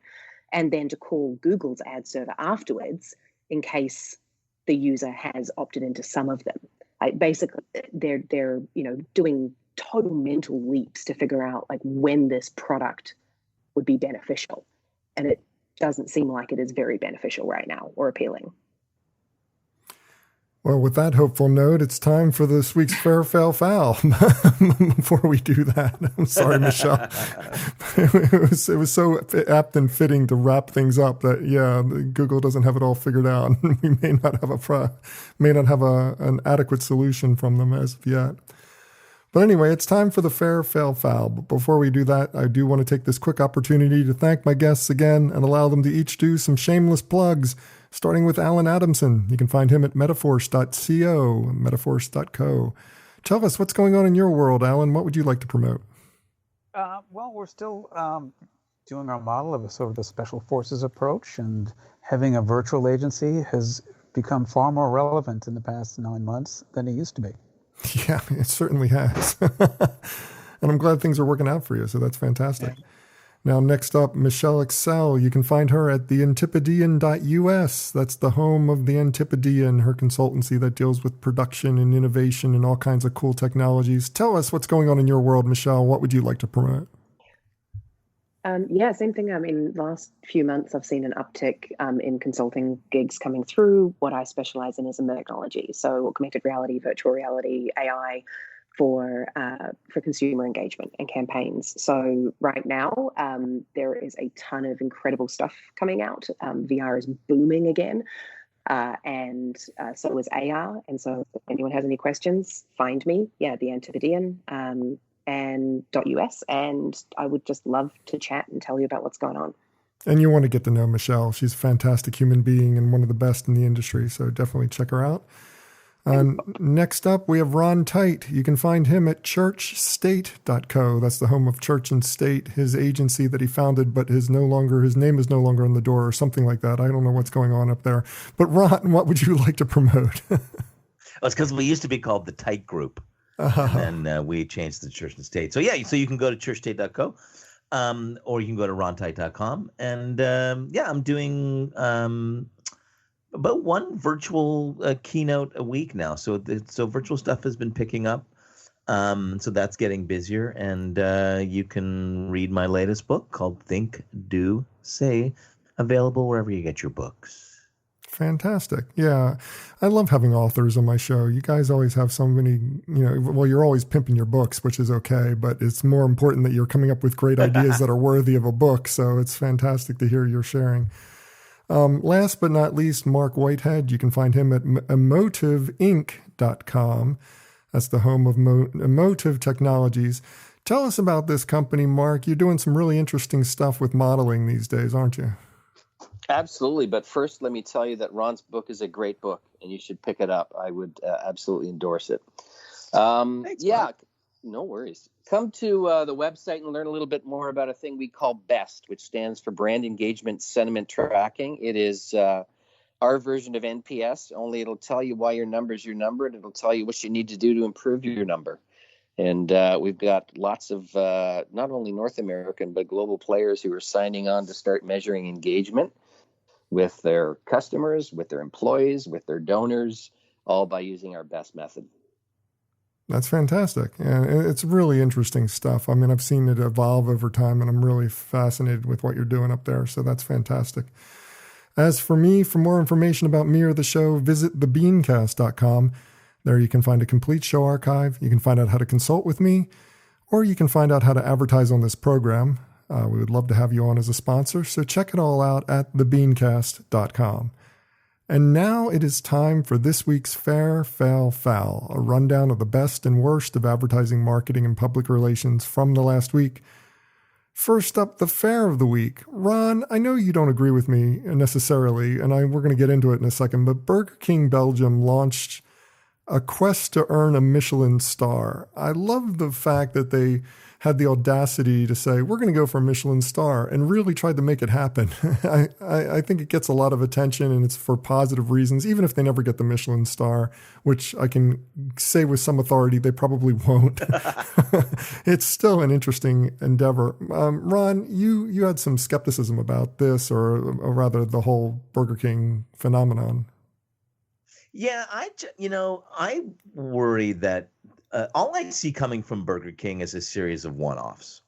and then to call Google's ad server afterwards in case the user has opted into some of them. Basically, they're doing total mental leaps to figure out like when this product would be beneficial, and it doesn't seem like it is very beneficial right now or appealing. Well, with that hopeful note, it's time for this week's Fair, Fail, Foul. Before we do that, I'm sorry, Michelle. It was so apt and fitting to wrap things up that, Google doesn't have it all figured out. We may not have an adequate solution from them as of yet. But anyway, it's time for the Fair, Fail, Foul. But before we do that, I do want to take this quick opportunity to thank my guests again and allow them to each do some shameless plugs, starting with Alan Adamson. You can find him at metaforce.co, metaforce.co. Tell us what's going on in your world, Alan. What would you like to promote? Well, we're still doing our model of a sort of a special forces approach, and having a virtual agency has become far more relevant in the past 9 months than it used to be. Yeah, it certainly has. And I'm glad things are working out for you, so that's fantastic. Yeah. Now, next up, Michelle Excell. You can find her at theantipodean.us. That's the home of the Antipodean, her consultancy that deals with production and innovation and all kinds of cool technologies. Tell us what's going on in your world, Michelle. What would you like to promote? Same thing. Last few months, I've seen an uptick in consulting gigs coming through. What I specialize in is technology, so augmented reality, virtual reality, AI for consumer engagement and campaigns. So right now, there is a ton of incredible stuff coming out. VR is booming again, and so is AR. And so if anyone has any questions, find me. Yeah, the Antipodean. And .us, and I would just love to chat and tell you about what's going on. And you want to get to know Michelle. She's a fantastic human being and one of the best in the industry, so definitely check her out. Next up, we have Ron Tite. You can find him at churchstate.co. That's the home of Church and State, his agency that he founded, but his name is no longer on the door or something like that. I don't know what's going on up there. But Ron, what would you like to promote? Well, it's because we used to be called the Tite Group. And then we changed to Church and State. So so you can go to churchstate.co, or you can go to rontite.com. And I'm doing about one virtual keynote a week now. So virtual stuff has been picking up. So that's getting busier. And you can read my latest book called Think, Do, Say, available wherever you get your books. Fantastic. Yeah. I love having authors on my show. You guys always have so many, you're always pimping your books, which is okay, but it's more important that you're coming up with great ideas that are worthy of a book. So it's fantastic to hear you're sharing. Last but not least, Marc Whitehead. You can find him at emotiveinc.com. That's the home of Emotive Technologies. Tell us about this company, Marc. You're doing some really interesting stuff with modeling these days, aren't you? Absolutely. But first, let me tell you that Ron's book is a great book, and you should pick it up. I would absolutely endorse it. Thanks, Mark. No worries. Come to the website and learn a little bit more about a thing we call BEST, which stands for Brand Engagement Sentiment Tracking. It is our version of NPS, only it'll tell you why your number is your number, and it'll tell you what you need to do to improve your number. And we've got lots of not only North American, but global players who are signing on to start measuring engagement with their customers, with their employees, with their donors, all by using our BEST method. That's fantastic. And it's really interesting stuff. I mean, I've seen it evolve over time, and I'm really fascinated with what you're doing up there. So that's fantastic. As for me, for more information about me or the show, visit thebeancast.com. There you can find a complete show archive. You can find out how to consult with me, or you can find out how to advertise on this program. We would love to have you on as a sponsor, so check it all out at thebeancast.com. And now it is time for this week's Fair, Fail, Foul, a rundown of the best and worst of advertising, marketing, and public relations from the last week. First up, the fair of the week. Ron, I know you don't agree with me necessarily, and we're going to get into it in a second, but Burger King Belgium launched a quest to earn a Michelin star. I love the fact that they had the audacity to say, we're going to go for a Michelin star, and really tried to make it happen. I think it gets a lot of attention, and it's for positive reasons, even if they never get the Michelin star, which I can say with some authority they probably won't. It's still an interesting endeavor. Ron, you had some skepticism about this, or rather the whole Burger King phenomenon. Yeah, I worry that all I see coming from Burger King is a series of one-offs.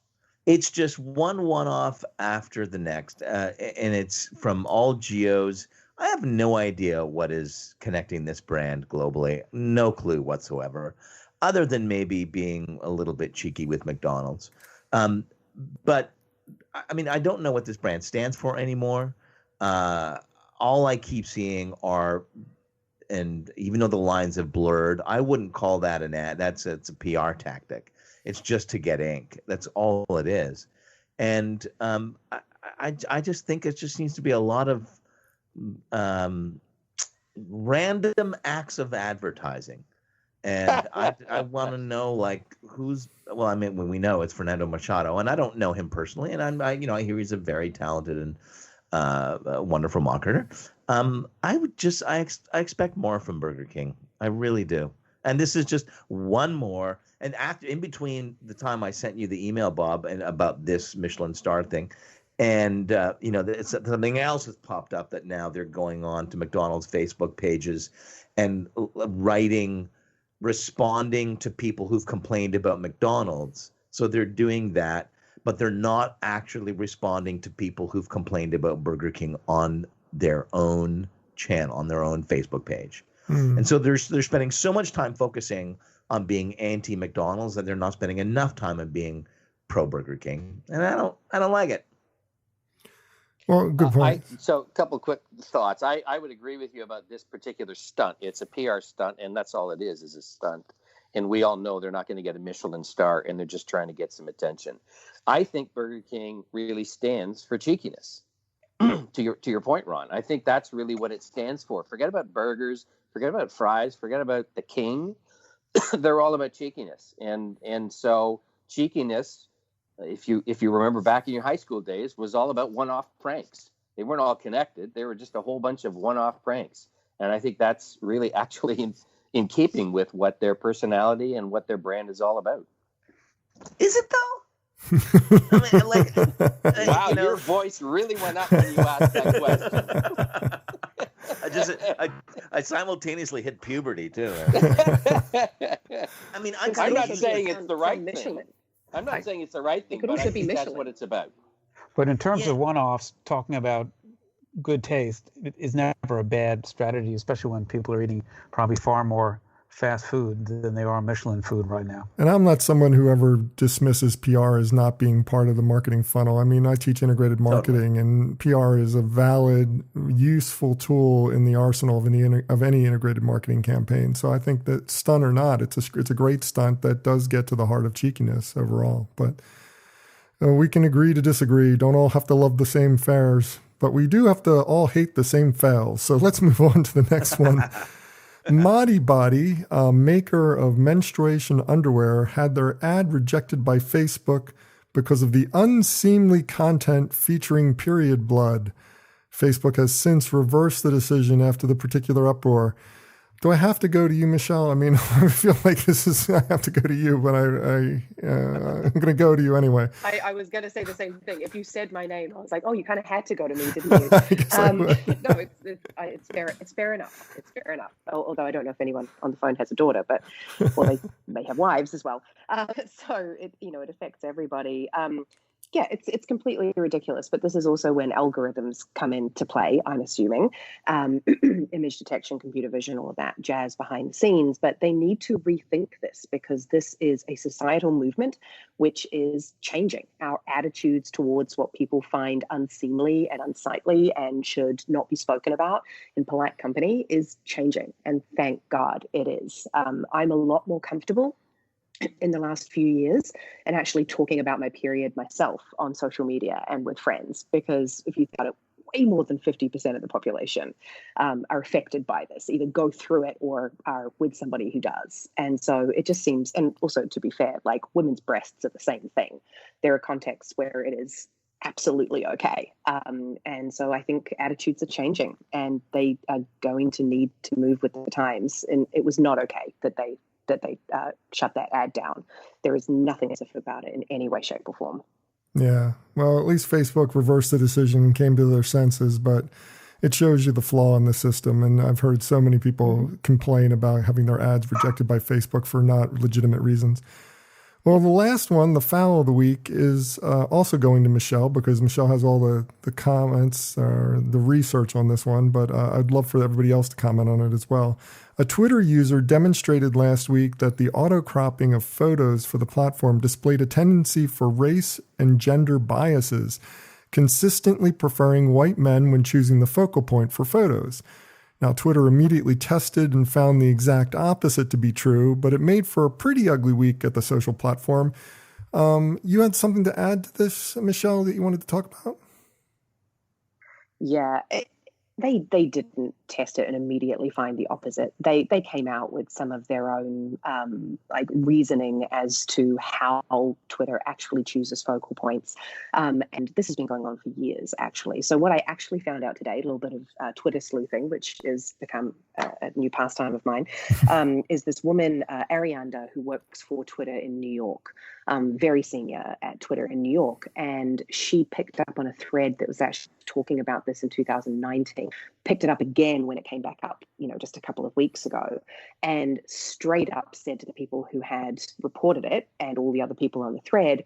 It's just one-off after the next, and it's from all geos. I have no idea what is connecting this brand globally. No clue whatsoever, other than maybe being a little bit cheeky with McDonald's. But I mean, I don't know what this brand stands for anymore. All I keep seeing are, and even though the lines have blurred, I wouldn't call that an ad. It's a PR tactic. It's just to get ink. That's all it is. And I just think it just needs to be a lot of random acts of advertising. And I want to know, like, who's, well, I mean, when we know it's Fernando Machado, and I don't know him personally, and I hear he's a very talented and wonderful marketer. I expect more from Burger King. I really do. And this is just one more. And in between the time I sent you the email, Bob, and about this Michelin star thing, and something else has popped up that now they're going on to McDonald's Facebook pages and responding to people who've complained about McDonald's. So they're doing that, but they're not actually responding to people who've complained about Burger King on their own channel, on their own Facebook page. And so they're spending so much time focusing on being anti-McDonald's that they're not spending enough time on being pro-Burger King. And I don't like it. Well, good point. So a couple quick thoughts. I would agree with you about this particular stunt. It's a PR stunt, and that's all it is a stunt. And we all know they're not going to get a Michelin star, and they're just trying to get some attention. I think Burger King really stands for cheekiness. To your point, Ron, I think that's really what it stands for. Forget about burgers, forget about fries, forget about the king. They're all about cheekiness, and so cheekiness, if you remember back in your high school days, was all about one-off pranks. They weren't all connected; they were just a whole bunch of one-off pranks. And I think that's really actually in keeping with what their personality and what their brand is all about. Is it though? I mean, wow, your voice really went up when you asked that question. I simultaneously hit puberty too. I mean, I'm not saying it's the right thing. I'm not saying it's the right thing, but I think that's what it's about. But in terms of one-offs, talking about good taste is never a bad strategy, especially when people are eating probably far more fast food than they are Michelin food right now. And I'm not someone who ever dismisses PR as not being part of the marketing funnel. I mean, I teach integrated marketing, and PR is a valid, useful tool in the arsenal of any integrated marketing campaign. So I think that, stunt or not, it's a great stunt that does get to the heart of cheekiness overall. But we can agree to disagree. Don't all have to love the same fares, but we do have to all hate the same fails. So let's move on to the next one. Modi Body, a maker of menstruation underwear, had their ad rejected by Facebook because of the unseemly content featuring period blood. Facebook has since reversed the decision after the particular uproar. Do I have to go to you, Michelle? I mean, I feel like I have to go to you, but I'm going to go to you anyway. I was going to say the same thing. If you said my name, I was like, oh, you kind of had to go to me, didn't you? No, it's fair. It's fair enough. It's fair enough. Although I don't know if anyone on the phone has a daughter, but they may have wives as well. So it affects everybody. Yeah, it's completely ridiculous. But this is also when algorithms come into play, I'm assuming. Image detection, computer vision, all of that jazz behind the scenes. But they need to rethink this, because this is a societal movement which is changing. Our attitudes towards what people find unseemly and unsightly and should not be spoken about in polite company is changing. And thank God it is. I'm a lot more comfortable in the last few years and actually talking about my period myself on social media and with friends, because if you thought way more than 50% of the population are affected by this, either go through it or are with somebody who does. And so it just seems, and also to be fair, like women's breasts are the same thing. There are contexts where it is absolutely okay. And so I think attitudes are changing and they are going to need to move with the times. And it was not okay that they shut that ad down. There is nothing as if about it in any way, shape, or form. Yeah. Well, at least Facebook reversed the decision and came to their senses, but it shows you the flaw in the system. And I've heard so many people complain about having their ads rejected by Facebook for not legitimate reasons. Well, the last one, the foul of the week, is also going to Michelle because Michelle has all the comments or the research on this one, but I'd love for everybody else to comment on it as well. A Twitter user demonstrated last week that the auto-cropping of photos for the platform displayed a tendency for race and gender biases, consistently preferring white men when choosing the focal point for photos. Now, Twitter immediately tested and found the exact opposite to be true, but it made for a pretty ugly week at the social platform. You had something to add to this, Michelle, that you wanted to talk about? Yeah, they didn't test it and immediately find the opposite. They came out with some of their own reasoning as to how Twitter actually chooses focal points, and this has been going on for years actually. So what I actually found out today, a little bit of Twitter sleuthing, which has become a new pastime of mine, is this woman Arianda who works for Twitter in New York, very senior at Twitter in New York, and she picked up on a thread that was actually talking about this in 2019. Picked it up again when it came back up, just a couple of weeks ago, and straight up said to the people who had reported it and all the other people on the thread,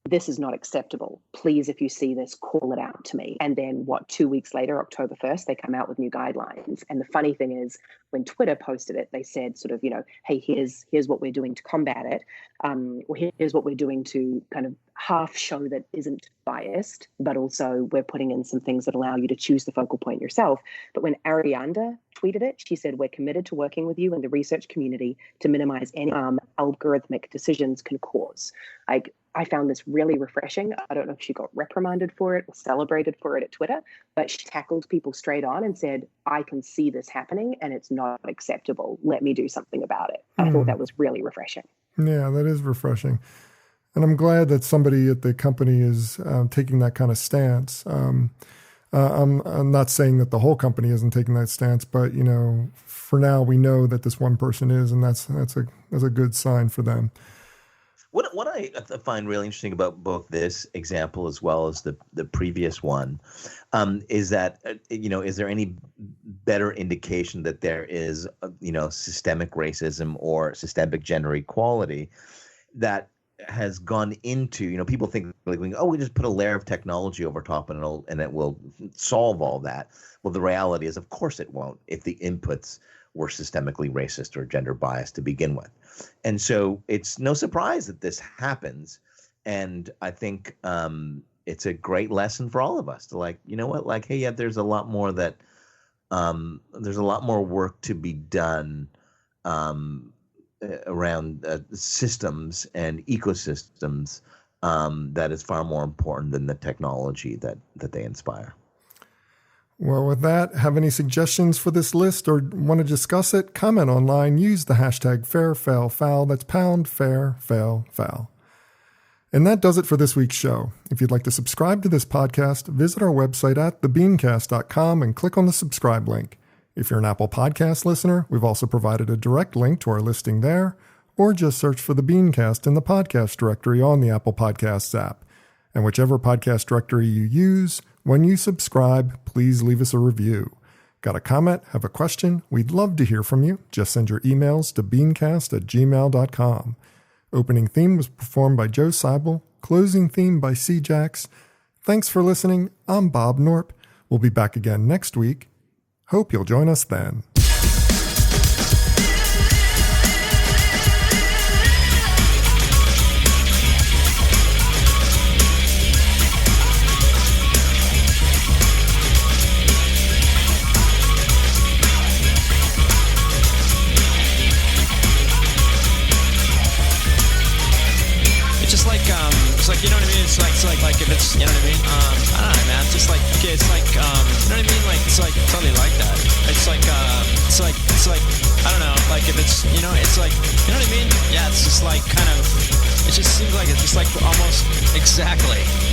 this is not acceptable. Please, if you see this, call it out to me. And then 2 weeks later, October 1st, they come out with new guidelines. And the funny thing is, when Twitter posted it, they said sort of, hey, here's what we're doing to combat it. Or here's what we're doing to kind of half show that isn't biased, but also we're putting in some things that allow you to choose the focal point yourself. But when Arianda tweeted it, she said, we're committed to working with you and the research community to minimize any harm algorithmic decisions can cause. I found this really refreshing. I don't know if she got reprimanded for it or celebrated for it at Twitter, but she tackled people straight on and said, I can see this happening and it's not acceptable. Let me do something about it. I thought that was really refreshing. Yeah, that is refreshing. And I'm glad that somebody at the company is taking that kind of stance. I'm not saying that the whole company isn't taking that stance, but, for now we know that this one person is, and that's a good sign for them. What I find really interesting about both this example as well as the previous one is that, is there any better indication that there is, systemic racism or systemic gender equality that has gone into, people think like, we just put a layer of technology over top and it will solve all that. Well, the reality is, of course it won't if the inputs were systemically racist or gender biased to begin with. And so it's no surprise that this happens. And I think it's a great lesson for all of us to hey, yeah, there's a lot more that there's a lot more work to be done around systems and ecosystems that is far more important than the technology that they inspire. Well, with that, have any suggestions for this list or want to discuss it? Comment online. Use the hashtag #FairFailFoul. That's #FairFailFoul. And that does it for this week's show. If you'd like to subscribe to this podcast, visit our website at thebeancast.com and click on the subscribe link. If you're an Apple Podcast listener, we've also provided a direct link to our listing there, or just search for the BeanCast in the podcast directory on the Apple Podcasts app. And whichever podcast directory you use, when you subscribe, please leave us a review. Got a comment? Have a question? We'd love to hear from you. Just send your emails to beancast@gmail.com. Opening theme was performed by Joe Seibel. Closing theme by C-Jax. Thanks for listening. I'm Bob Norp. We'll be back again next week. Hope you'll join us then. It's like, you know what I mean? It's like if it's, you know what I mean? I don't know, man. It's just like, okay, it's like, It's it's like, you know what I mean? Yeah, it's just like kind of, it just seems like it's just like almost exactly